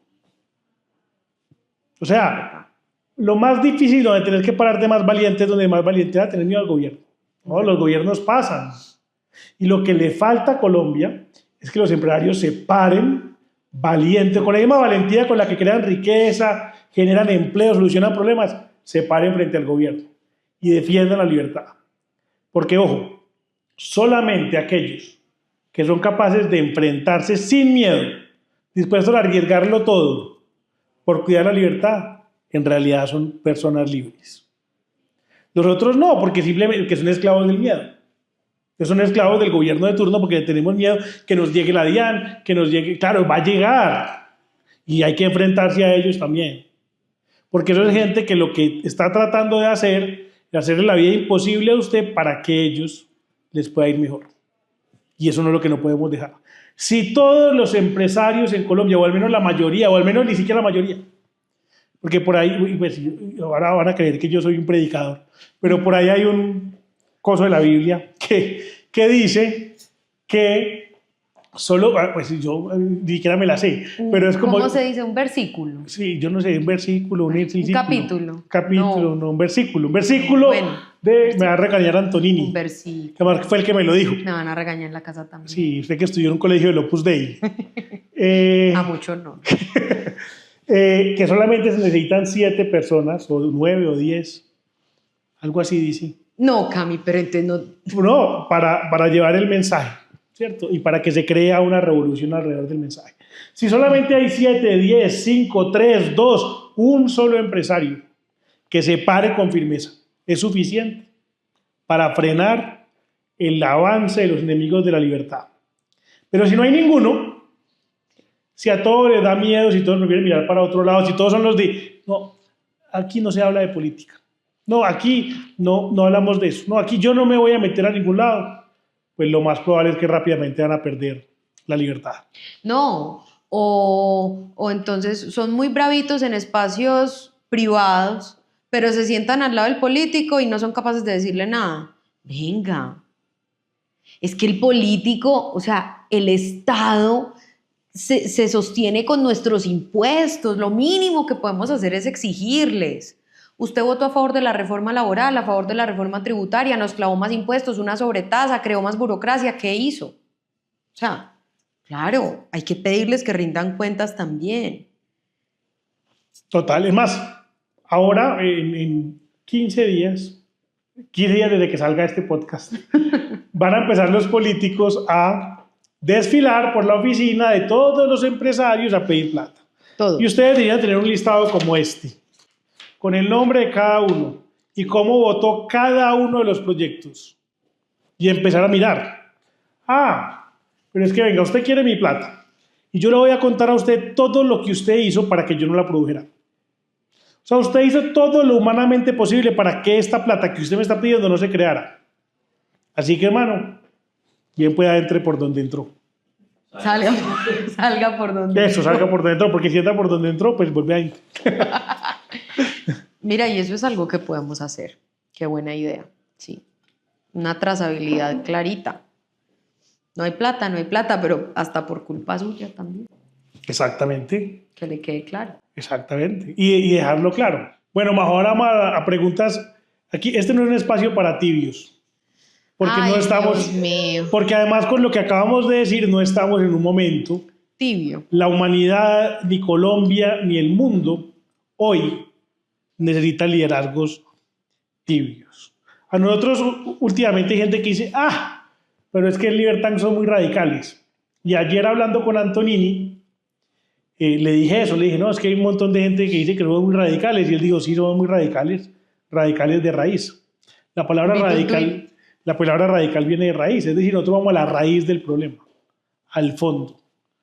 O sea, lo más difícil donde tenés que pararte más valiente es donde más valiente va a tener miedo al gobierno. ¿No? Los gobiernos pasan. Y lo que le falta a Colombia es que los empresarios se paren valientes, con la misma valentía con la que crean riqueza, generan empleo, solucionan problemas, se paren frente al gobierno y defiendan la libertad. Porque, ojo, solamente aquellos que son capaces de enfrentarse sin miedo, dispuestos a arriesgarlo todo por cuidar la libertad, en realidad son personas libres. Los otros no, porque simplemente que son esclavos del miedo. Que son esclavos del gobierno de turno porque tenemos miedo que nos llegue la DIAN, que nos llegue, claro, va a llegar y hay que enfrentarse a ellos también. Porque eso es gente que lo que está tratando de hacer es hacerle la vida imposible a usted para que ellos les pueda ir mejor. Y eso no es lo que no podemos dejar. Si todos los empresarios en Colombia, o al menos la mayoría, o al menos ni siquiera la mayoría, porque por ahí, pues, ahora van a creer que yo soy un predicador, pero por ahí hay un coso de la Biblia que dice que solo, pues yo ni siquiera me la sé, pero es como...
¿Cómo se dice? ¿Un versículo?
Sí, yo no sé, un versículo, un
capítulo.
Capítulo, no, un versículo. Un versículo me va a regañar Antonini.
Un versículo.
Que fue el que me lo dijo.
Me van a regañar en la casa también.
Sí, usted que estudió en un colegio del Opus Dei.
A muchos no.
Que solamente se necesitan 7 personas, o 9 o 10, algo así dice.
No, Cami, pero entonces no...
No, para llevar el mensaje, ¿cierto? Y para que se crea una revolución alrededor del mensaje. Si solamente hay 7, 10, 5, 3, 2, un solo empresario que se pare con firmeza, es suficiente para frenar el avance de los enemigos de la libertad. Pero si no hay ninguno, si a todos les da miedo, si todos prefieren mirar para otro lado, si todos son los de... No, aquí no se habla de política. No, aquí no hablamos de eso. No, aquí yo no me voy a meter a ningún lado. Pues lo más probable es que rápidamente van a perder la libertad.
No, o entonces son muy bravitos en espacios privados, pero se sientan al lado del político y no son capaces de decirle nada. Venga, es que el político, o sea, el Estado se sostiene con nuestros impuestos. Lo mínimo que podemos hacer es exigirles. Usted votó a favor de la reforma laboral, a favor de la reforma tributaria, nos clavó más impuestos, una sobretasa, creó más burocracia. ¿Qué hizo? O sea, claro, hay que pedirles que rindan cuentas también.
Total, es más, ahora en 15 días desde que salga este podcast, van a empezar los políticos a desfilar por la oficina de todos los empresarios a pedir plata. Todo. Y ustedes deberían tener un listado como este, con el nombre de cada uno y cómo votó cada uno de los proyectos. Y empezar a mirar. Pero es que venga, usted quiere mi plata. Y yo le voy a contar a usted todo lo que usted hizo para que yo no la produjera. O sea, usted hizo todo lo humanamente posible para que esta plata que usted me está pidiendo no se creara. Así que, hermano, bien pueda entre por donde entró.
Salga por donde entró.
Eso, salga por donde entró, porque si entra por donde entró, pues vuelve a entrar.
Mira, y eso es algo que podemos hacer. Qué buena idea. Sí, una trazabilidad clarita. No hay plata, pero hasta por culpa suya también.
Exactamente.
Que le quede claro.
Exactamente. Y dejarlo claro. Bueno, ahora vamos a preguntas. Aquí, este no es un espacio para tibios. Porque
Ay,
no estamos.
Dios mío.
Porque además, con lo que acabamos de decir, no estamos en un momento.
Tibio.
La humanidad, ni Colombia, ni el mundo, hoy necesita liderazgos tibios. A nosotros, últimamente, hay gente que dice, pero es que el Libertad son muy radicales. Y ayer, hablando con Antonini, le dije eso, le dije, no, es que hay un montón de gente que dice que somos muy radicales, y él dijo, sí, somos muy radicales, radicales de raíz. La palabra radical viene de raíz, es decir, nosotros vamos a la raíz del problema, al fondo,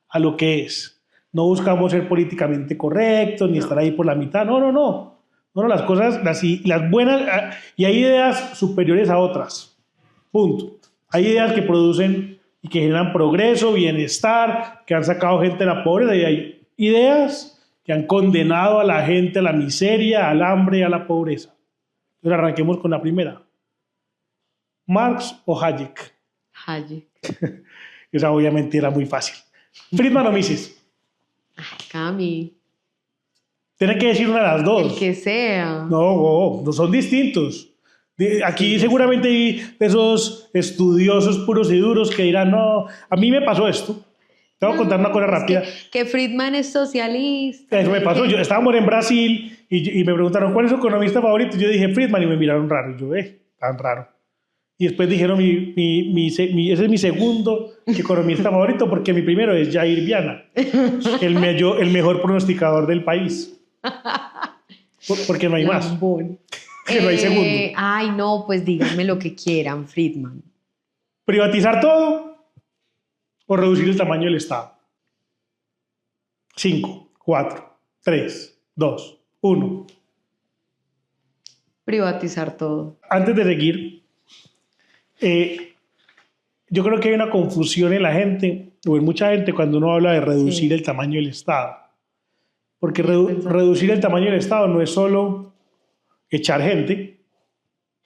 a lo que es. No buscamos ser políticamente correctos, ni estar ahí por la mitad, no, las cosas, las buenas, y hay ideas superiores a otras, punto. Hay ideas que producen y que generan progreso, bienestar, que han sacado gente de la pobreza, y hay ideas que han condenado a la gente a la miseria, al hambre y a la pobreza. Entonces arranquemos con la primera. ¿Marx o Hayek?
Hayek.
Esa obviamente era muy fácil. ¿Friedman o Mises?
Ay, Cami.
Tiene que decir una de las dos.
El que sea.
No son distintos. Aquí seguramente hay esos estudiosos puros y duros que dirán, no, a mí me pasó esto. Te voy a contar una cosa rápida.
Que Friedman es socialista.
Eso me pasó. Estábamos en Brasil y me preguntaron, ¿cuál es su economista favorito? Yo dije, Friedman, y me miraron raro. Y yo, tan raro. Y después dijeron, ese es mi segundo economista favorito, porque mi primero es Jair Viana, el mejor pronosticador del país. Porque no hay más. Que no hay segundo.
Ay, no, pues díganme lo que quieran, Friedman.
¿Privatizar todo o reducir el tamaño del Estado? 5, 4, 3, 2, 1.
Privatizar todo.
Antes de seguir, yo creo que hay una confusión en la gente, o en mucha gente, cuando uno habla de reducir el tamaño del Estado. Porque reducir el tamaño del Estado no es solo echar gente,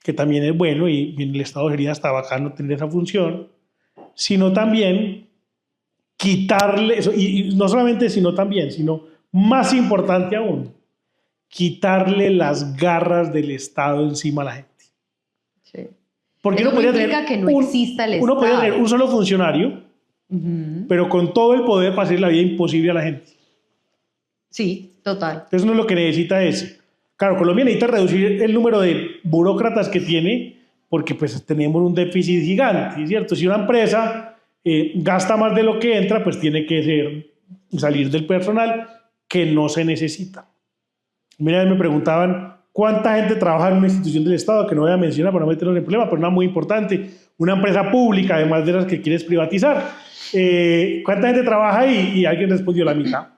que también es bueno, y en el Estado sería hasta bacano tener esa función, sino también quitarle, y no solamente sino también, sino más importante aún, quitarle las garras del Estado encima a la gente.
Sí.
Porque
eso
uno podría
implica que no exista el Estado.
Uno podría tener un solo funcionario, pero con todo el poder para hacer la vida imposible a la gente.
Sí, total.
Entonces uno lo que necesita es, claro, Colombia necesita reducir el número de burócratas que tiene, porque pues tenemos un déficit gigante, ¿cierto? Si una empresa gasta más de lo que entra, pues tiene que salir del personal que no se necesita. Mira, me preguntaban cuánta gente trabaja en una institución del Estado, que no voy a mencionar para no meternos en problema, pero una muy importante, una empresa pública, además de las que quieres privatizar. ¿Cuánta gente trabaja ahí? Y alguien respondió la mitad.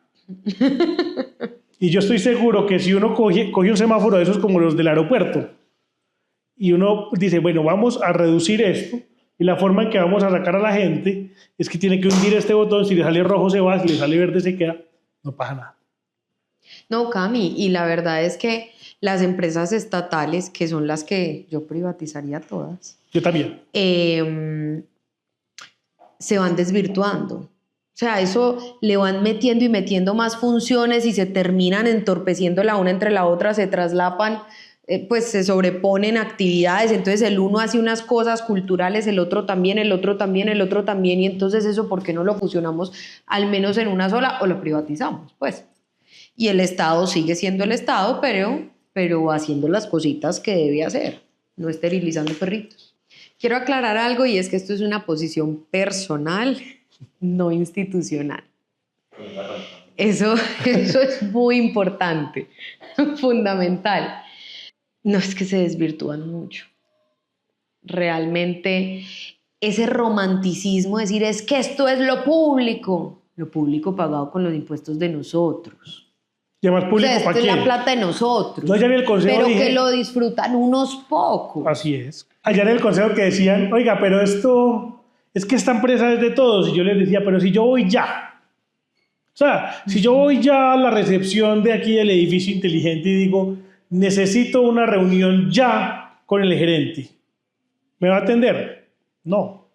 Y yo estoy seguro que si uno coge un semáforo de esos como los del aeropuerto y uno dice, bueno, vamos a reducir esto, y la forma en que vamos a sacar a la gente es que tiene que hundir este botón, si le sale rojo se va, si le sale verde se queda, no pasa nada.
No, Cami, y la verdad es que las empresas estatales, que son las que yo privatizaría todas,
Yo también.
Se van desvirtuando. O sea, eso le van metiendo y metiendo más funciones y se terminan entorpeciendo la una entre la otra, se traslapan, pues se sobreponen actividades, entonces el uno hace unas cosas culturales, el otro también, el otro también, el otro también, y entonces eso, ¿por qué no lo fusionamos al menos en una sola o lo privatizamos? Pues, y el Estado sigue siendo el Estado, pero haciendo las cositas que debe hacer, no esterilizando perritos. Quiero aclarar algo, y es que esto es una posición personal, no institucional. Eso es muy importante, fundamental. No, es que se desvirtúan mucho. Realmente ese romanticismo, decir, es que esto es lo público pagado con los impuestos de nosotros.
¿Y además público para quién?
Esto es la plata de nosotros.
No, allá en el consejo
pero
dije,
que lo disfrutan unos pocos.
Así es. Allá en el consejo que decían, oiga, pero esto, es que esta empresa es de todos. Y yo les decía, pero si yo voy ya. O sea, si yo voy ya a la recepción de aquí del edificio inteligente y digo, necesito una reunión ya con el gerente. ¿Me va a atender? No.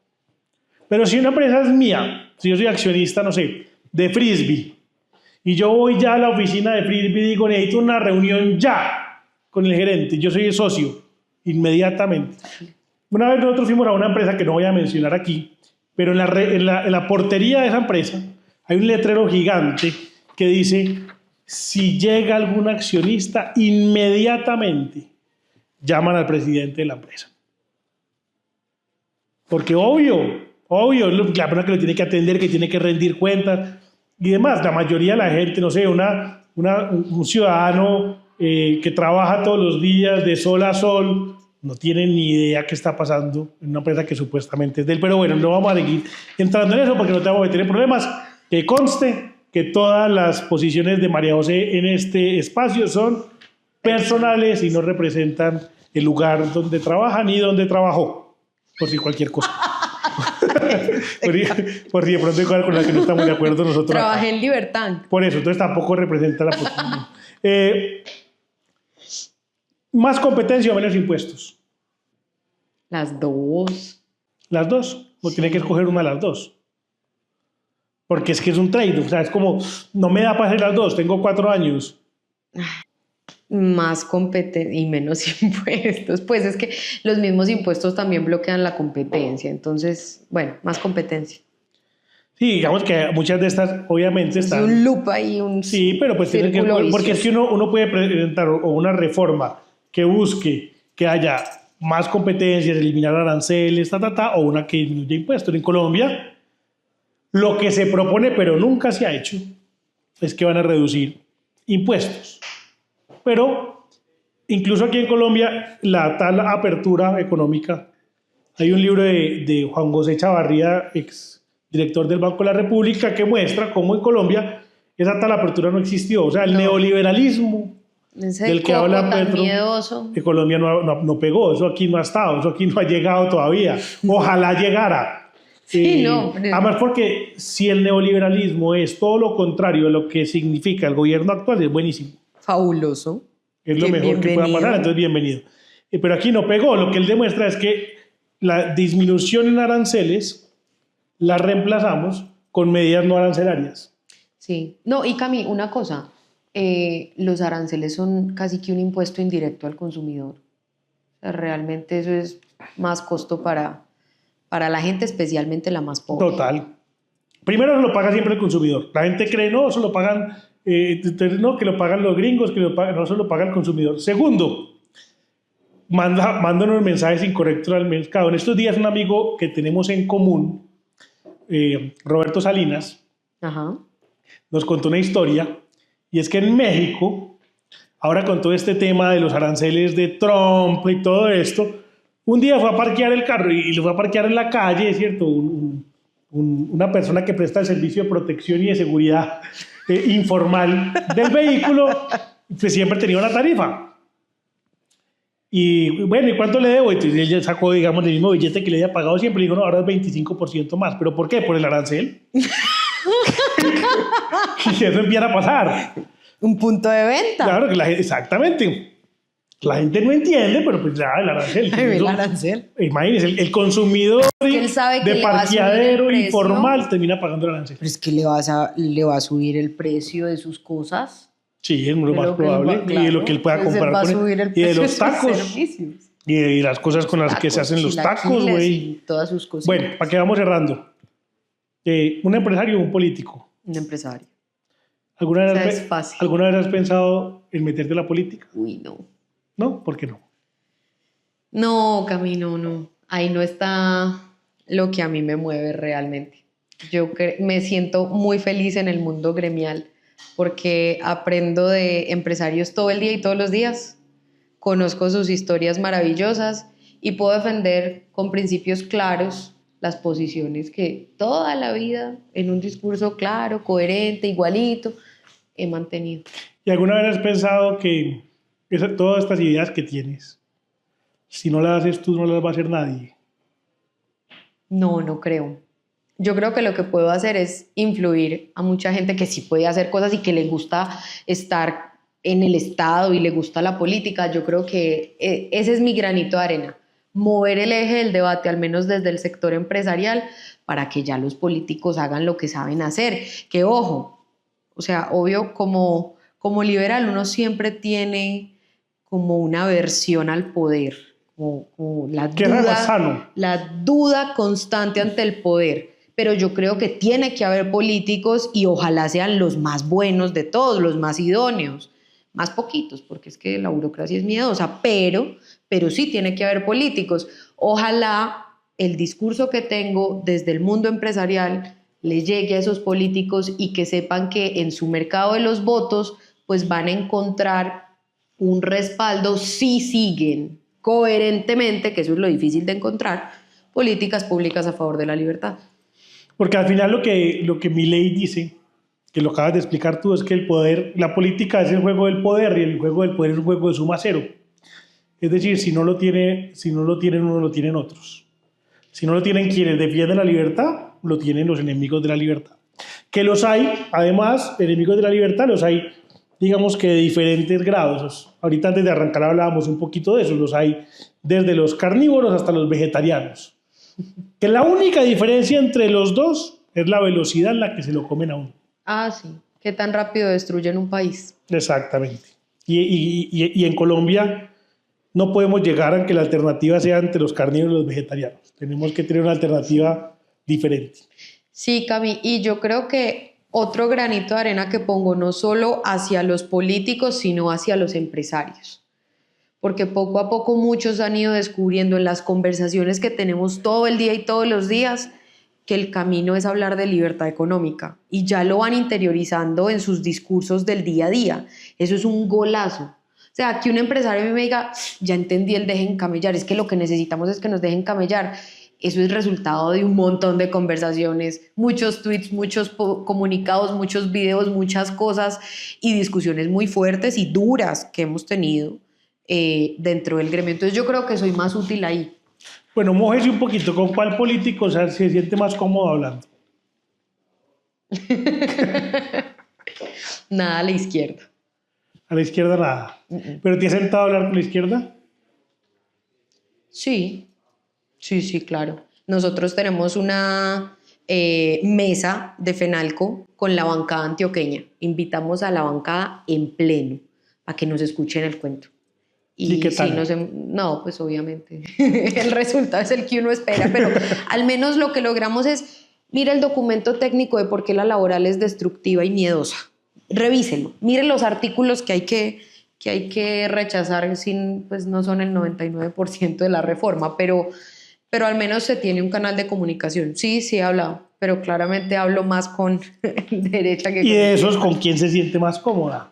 Pero si una empresa es mía, si yo soy accionista, no sé, de Frisbee, y yo voy ya a la oficina de Frisbee y digo, necesito una reunión ya con el gerente, yo soy el socio, inmediatamente. Una vez nosotros fuimos a una empresa que no voy a mencionar aquí, pero en la portería de esa empresa hay un letrero gigante que dice, si llega algún accionista, inmediatamente llaman al presidente de la empresa. Porque obvio, es la persona que lo tiene que atender, que tiene que rendir cuentas y demás. La mayoría de la gente, no sé, un ciudadano que trabaja todos los días de sol a sol, no tiene ni idea qué está pasando en una empresa que supuestamente es de él. Pero bueno, no vamos a seguir entrando en eso porque no te vamos a meter en problemas. Que conste que todas las posiciones de María José en este espacio son personales y no representan el lugar donde trabaja ni donde trabajó, por si cualquier cosa. por si de pronto hay cosas con las que no estamos de acuerdo nosotros.
Trabajé en Libertad.
Por eso, entonces tampoco representa la posición. ¿Más competencia o menos impuestos?
Las dos.
Las dos. No tiene que escoger una de las dos. Porque es que es un trade. O sea, es como, no me da para hacer las dos. Tengo 4 años.
Más competencia y menos impuestos. Pues es que los mismos impuestos también bloquean la competencia. Entonces, bueno, más competencia.
Sí, digamos que muchas de estas obviamente están...
Es un loop ahí,
Sí, pero pues tiene que... Porque es que uno puede presentar una reforma que busque que haya más competencias, eliminar aranceles, o una que disminuya impuestos. En Colombia, lo que se propone, pero nunca se ha hecho, es que van a reducir impuestos. Pero incluso aquí en Colombia, la tal apertura económica, hay un libro de Juan José Chavarría, ex director del Banco de la República, que muestra cómo en Colombia esa tal apertura no existió. O sea, el neoliberalismo del que habla Petro, de Colombia no pegó. Eso aquí no ha estado, eso aquí no ha llegado todavía. Ojalá llegara.
Sí, no.
Además, porque si el neoliberalismo es todo lo contrario a lo que significa el gobierno actual, es buenísimo.
Fabuloso.
Es lo mejor que pueda pasar, entonces bienvenido. Pero aquí no pegó. Lo que él demuestra es que la disminución en aranceles la reemplazamos con medidas no arancelarias.
Sí. No, y Cami, una cosa. Los aranceles son casi que un impuesto indirecto al consumidor. O sea, realmente eso es más costo para la gente, especialmente la más pobre.
Total. Primero lo paga siempre el consumidor. La gente cree, no, eso lo pagan, no, que lo pagan los gringos, que no, eso lo paga el consumidor. Segundo, manda unos mensajes incorrectos al mercado. En estos días un amigo que tenemos en común, Roberto Salinas,
Ajá.
nos contó una historia, y es que en México, ahora con todo este tema de los aranceles de Trump y todo esto, un día fue a parquear el carro y lo fue a parquear en la calle, es cierto, una persona que presta el servicio de protección y de seguridad informal del vehículo, pues siempre tenía una tarifa. Y bueno, ¿y cuánto le debo? Entonces ella sacó, digamos, el mismo billete que le había pagado siempre y dijo, no, ahora es 25% más. ¿Pero por qué? ¿Por el arancel? Y eso empieza a pasar.
Un punto de venta.
Claro, que exactamente. La gente no entiende, pero pues ya el arancel.
El arancel.
Imagínense, el consumidor
él sabe que
de parqueadero informal termina pagando el arancel.
Pero es que le va a subir el precio de sus cosas.
Sí, es lo más probable.
Claro,
y de lo que él pueda comprar con él. Y de los tacos. Y de las cosas con las que se hacen los tacos, güey.
Todas sus cosas.
Bueno, ¿para qué vamos cerrando? ¿Un empresario o un político?
Un empresario.
¿Alguna
vez
has pensado en meterte en la política?
Uy, no.
¿No? ¿Por qué no?
No, Camino, no. Ahí no está lo que a mí me mueve realmente. Yo me siento muy feliz en el mundo gremial porque aprendo de empresarios todo el día y todos los días. Conozco sus historias maravillosas y puedo defender con principios claros las posiciones que toda la vida, en un discurso claro, coherente, igualito, he mantenido.
¿Y alguna vez has pensado que todas estas ideas que tienes, si no las haces tú, no las va a hacer nadie?
No, no creo. Yo creo que lo que puedo hacer es influir a mucha gente que sí puede hacer cosas y que le gusta estar en el Estado y le gusta la política. Yo creo que ese es mi granito de arena. mover el eje del debate, al menos desde el sector empresarial, para que ya los políticos hagan lo que saben hacer. Que ojo, o sea, obvio, como liberal uno siempre tiene como una aversión al poder, como la duda constante ante el poder. Pero yo creo que tiene que haber políticos y ojalá sean los más buenos de todos, los más idóneos, más poquitos, porque es que la burocracia es miedosa, pero sí tiene que haber políticos. Ojalá el discurso que tengo desde el mundo empresarial le llegue a esos políticos y que sepan que en su mercado de los votos pues van a encontrar un respaldo si siguen coherentemente, que eso es lo difícil de encontrar, políticas públicas a favor de la libertad.
Porque al final lo que Milei dice, que lo acabas de explicar tú, es que el poder, la política es el juego del poder y el juego del poder es un juego de suma cero. Es decir, si no lo tienen uno, lo tienen otros. Si no lo tienen quienes defienden la libertad, lo tienen los enemigos de la libertad. Que los hay, además, enemigos de la libertad, los hay, digamos que de diferentes grados. Ahorita antes de arrancar hablábamos un poquito de eso, los hay desde los carnívoros hasta los vegetarianos. Que la única diferencia entre los dos es la velocidad en la que se lo comen a uno.
Ah, sí. ¿Qué tan rápido destruyen un país?
Exactamente. Y en Colombia no podemos llegar a que la alternativa sea entre los carnívoros y los vegetarianos. Tenemos que tener una alternativa diferente.
Sí, Cami, y yo creo que otro granito de arena que pongo no solo hacia los políticos, sino hacia los empresarios. Porque poco a poco muchos han ido descubriendo en las conversaciones que tenemos todo el día y todos los días que el camino es hablar de libertad económica y ya lo van interiorizando en sus discursos del día a día. Eso es un golazo. O sea, que un empresario me diga, ya entendí el dejen camellar, es que lo que necesitamos es que nos dejen camellar. Eso es resultado de un montón de conversaciones, muchos tweets, muchos comunicados, muchos videos, muchas cosas y discusiones muy fuertes y duras que hemos tenido dentro del gremio. Entonces yo creo que soy más útil ahí.
Bueno, mójese un poquito, ¿con cuál político se siente más cómodo hablando?
Nada a la izquierda.
A la izquierda nada. ¿Pero te has sentado a hablar con la izquierda?
Sí, claro. Nosotros tenemos una mesa de FENALCO con la bancada antioqueña. Invitamos a la bancada en pleno para que nos escuchen el cuento.
¿Y qué tal?
No, pues obviamente el resultado es el que uno espera, pero al menos lo que logramos es, mira el documento técnico de por qué la laboral es destructiva y miedosa. Revíselo, miren los artículos que hay que rechazar, pues no son el 99% de la reforma, pero al menos se tiene un canal de comunicación. Sí he hablado, pero claramente hablo más con derecha que con
¿Y de esos con quién se siente más cómoda?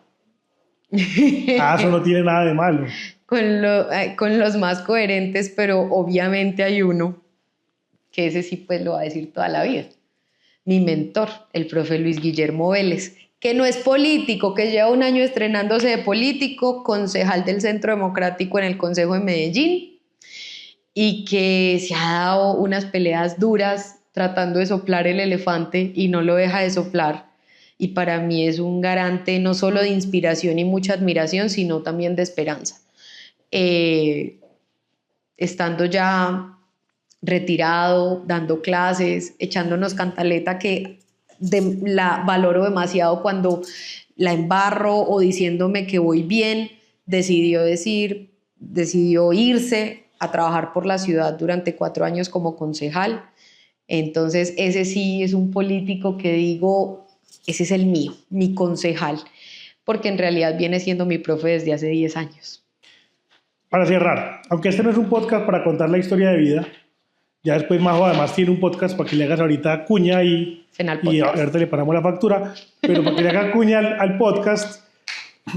Eso no tiene nada de malo.
Con los más coherentes, pero obviamente hay uno que ese sí pues lo va a decir toda la vida. Mi mentor, el profe Luis Guillermo Vélez, que no es político, que lleva un año estrenándose de político, concejal del Centro Democrático en el Consejo de Medellín y que se ha dado unas peleas duras tratando de soplar el elefante y no lo deja de soplar. Y para mí es un garante no solo de inspiración y mucha admiración, sino también de esperanza. Estando ya retirado, dando clases, echándonos cantaleta que la valoro demasiado cuando la embarro o diciéndome que voy bien, decidió irse a trabajar por la ciudad durante 4 años como concejal. Entonces ese sí es un político que digo, ese es el mío, mi concejal, porque en realidad viene siendo mi profe desde hace 10 años.
Para cerrar, aunque este no es un podcast para contar la historia de vida, ya después Majo además tiene un podcast para que le hagas ahorita cuña y ahorita le paramos la factura, pero para que le haga cuña al podcast.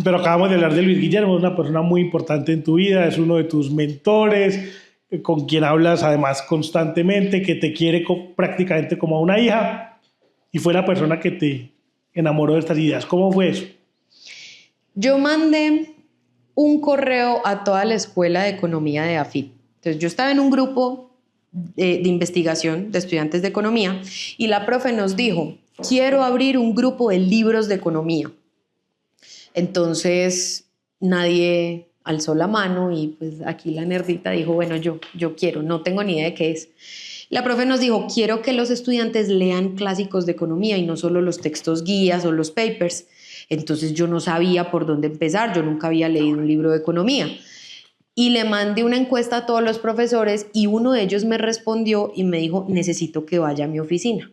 Pero acabamos de hablar de Luis Guillermo, es una persona muy importante en tu vida, es uno de tus mentores, con quien hablas además constantemente, que te quiere prácticamente como a una hija y fue la persona que te enamoró de estas ideas. ¿Cómo fue eso?
Yo mandé un correo a toda la escuela de economía de AFIT. Entonces yo estaba en un grupo de investigación de estudiantes de economía y la profe nos dijo, quiero abrir un grupo de libros de economía. Entonces nadie alzó la mano y pues aquí la nerdita dijo, bueno, yo quiero, no tengo ni idea de qué es. La profe nos dijo, quiero que los estudiantes lean clásicos de economía y no solo los textos guías o los papers. Entonces yo no sabía por dónde empezar, yo nunca había leído un libro de economía. Y le mandé una encuesta a todos los profesores y uno de ellos me respondió y me dijo, necesito que vaya a mi oficina.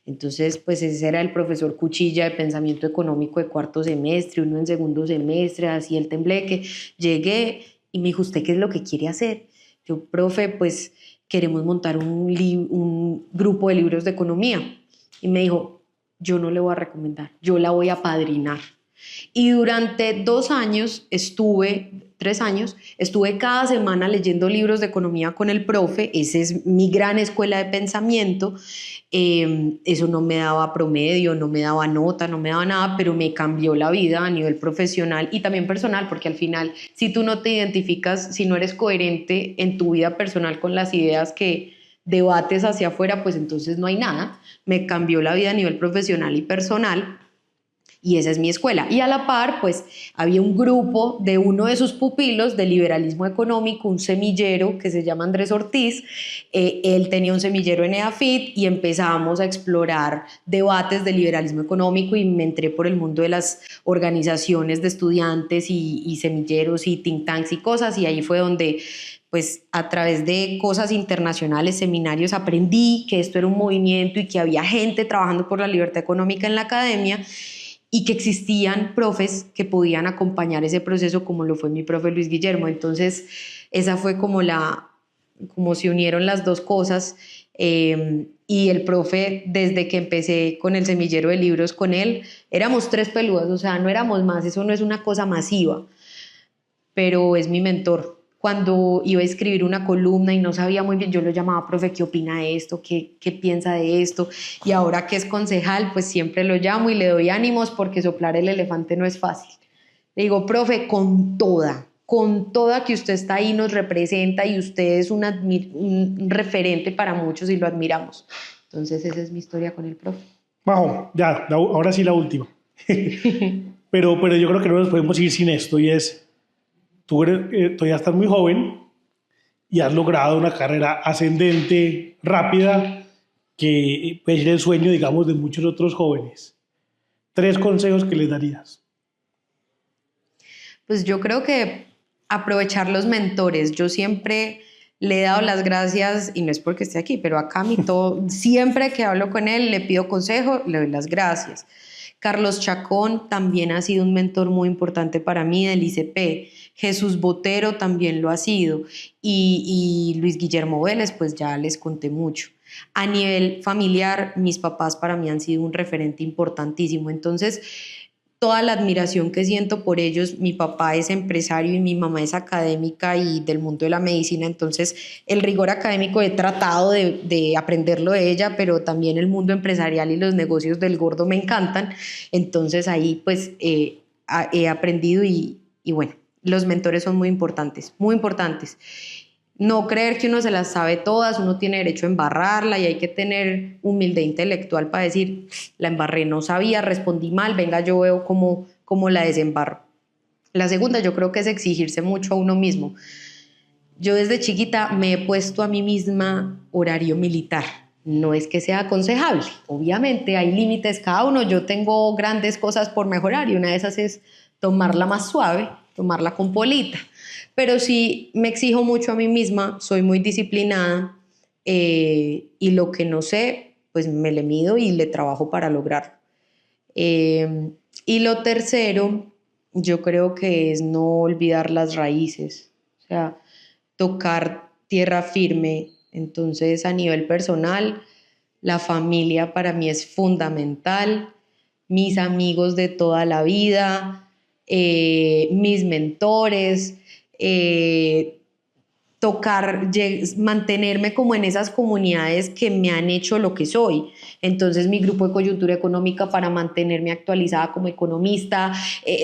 Entonces, pues ese era el profesor Cuchilla de Pensamiento Económico de cuarto semestre, uno en segundo semestre, así el tembleque. Llegué y me dijo, ¿usted qué es lo que quiere hacer? Yo, profe, pues queremos montar un grupo de libros de economía. Y me dijo, yo no le voy a recomendar, yo la voy a padrinar. Y durante 3 años, estuve cada semana leyendo libros de economía con el profe. Esa es mi gran escuela de pensamiento. Eso no me daba promedio, no me daba nota, no me daba nada, pero me cambió la vida a nivel profesional y también personal, porque al final, si tú no te identificas, si no eres coherente en tu vida personal con las ideas que debates hacia afuera, pues entonces no hay nada. Me cambió la vida a nivel profesional y personal. Y esa es mi escuela. Y a la par, pues había un grupo de uno de sus pupilos de liberalismo económico, un semillero que se llama Andrés Ortiz. Él tenía un semillero en EAFIT y empezamos a explorar debates de liberalismo económico y me entré por el mundo de las organizaciones de estudiantes y semilleros y think tanks y cosas. Y ahí fue donde pues a través de cosas internacionales, seminarios, aprendí que esto era un movimiento y que había gente trabajando por la libertad económica en la academia y que existían profes que podían acompañar ese proceso, como lo fue mi profe Luis Guillermo. Entonces, esa fue como se unieron las dos cosas. Y el profe, desde que empecé con el semillero de libros con él, éramos 3 peludas, o sea, no éramos más, eso no es una cosa masiva, pero es mi mentor. Cuando iba a escribir una columna y no sabía muy bien, yo lo llamaba, profe, ¿qué opina de esto? ¿Qué piensa de esto? Y ahora que es concejal, pues siempre lo llamo y le doy ánimos porque soplar el elefante no es fácil. Le digo, profe, con toda que usted está ahí, nos representa y usted es un referente para muchos y lo admiramos. Entonces esa es mi historia con el profe.
Majo, ya, ahora sí la última. Pero yo creo que no nos podemos ir sin esto y es, todavía estás muy joven y has logrado una carrera ascendente, rápida, que puede ser el sueño, digamos, de muchos otros jóvenes. 3 consejos que les darías.
Pues yo creo que aprovechar los mentores. Yo siempre le he dado las gracias, y no es porque esté aquí, pero acá siempre que hablo con él, le pido consejo, le doy las gracias. Carlos Chacón también ha sido un mentor muy importante para mí del ICP. Jesús Botero también lo ha sido. Y Luis Guillermo Vélez, pues ya les conté mucho. A nivel familiar, mis papás para mí han sido un referente importantísimo. Entonces, toda la admiración que siento por ellos, mi papá es empresario y mi mamá es académica y del mundo de la medicina, entonces el rigor académico he tratado de aprenderlo de ella, pero también el mundo empresarial y los negocios del gordo me encantan, entonces ahí pues he aprendido y bueno, los mentores son muy importantes, muy importantes. No creer que uno se las sabe todas, uno tiene derecho a embarrarla y hay que tener humildad intelectual para decir, la embarré, no sabía, respondí mal, venga, yo veo cómo la desembarro. La segunda yo creo que es exigirse mucho a uno mismo. Yo desde chiquita me he puesto a mí misma horario militar. No es que sea aconsejable, obviamente hay límites cada uno, yo tengo grandes cosas por mejorar y una de esas es tomarla más suave, tomarla con polita. Pero sí me exijo mucho a mí misma, soy muy disciplinada y lo que no sé, pues me le mido y le trabajo para lograrlo. Y lo tercero, yo creo que es no olvidar las raíces, o sea, tocar tierra firme. Entonces, a nivel personal, la familia para mí es fundamental, mis amigos de toda la vida, mis mentores, mantenerme como en esas comunidades que me han hecho lo que soy. Entonces mi grupo de coyuntura económica para mantenerme actualizada como economista,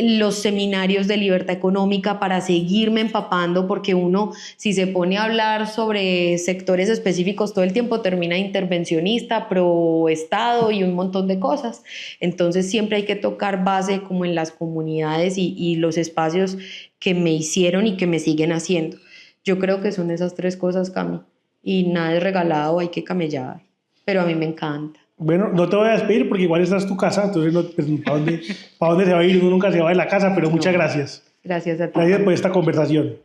los seminarios de libertad económica para seguirme empapando, porque uno si se pone a hablar sobre sectores específicos todo el tiempo termina intervencionista, pro Estado y un montón de cosas. Entonces siempre hay que tocar base como en las comunidades y los espacios que me hicieron y que me siguen haciendo. Yo creo que son esas tres cosas, Cami. Y nada es regalado, hay que camellar. Pero a mí me encanta.
Bueno, no te voy a despedir porque igual esta es tu casa, entonces no, pues, ¿para dónde se va a ir? Uno nunca se va de la casa, pero muchas gracias.
Gracias a ti.
Gracias por esta conversación.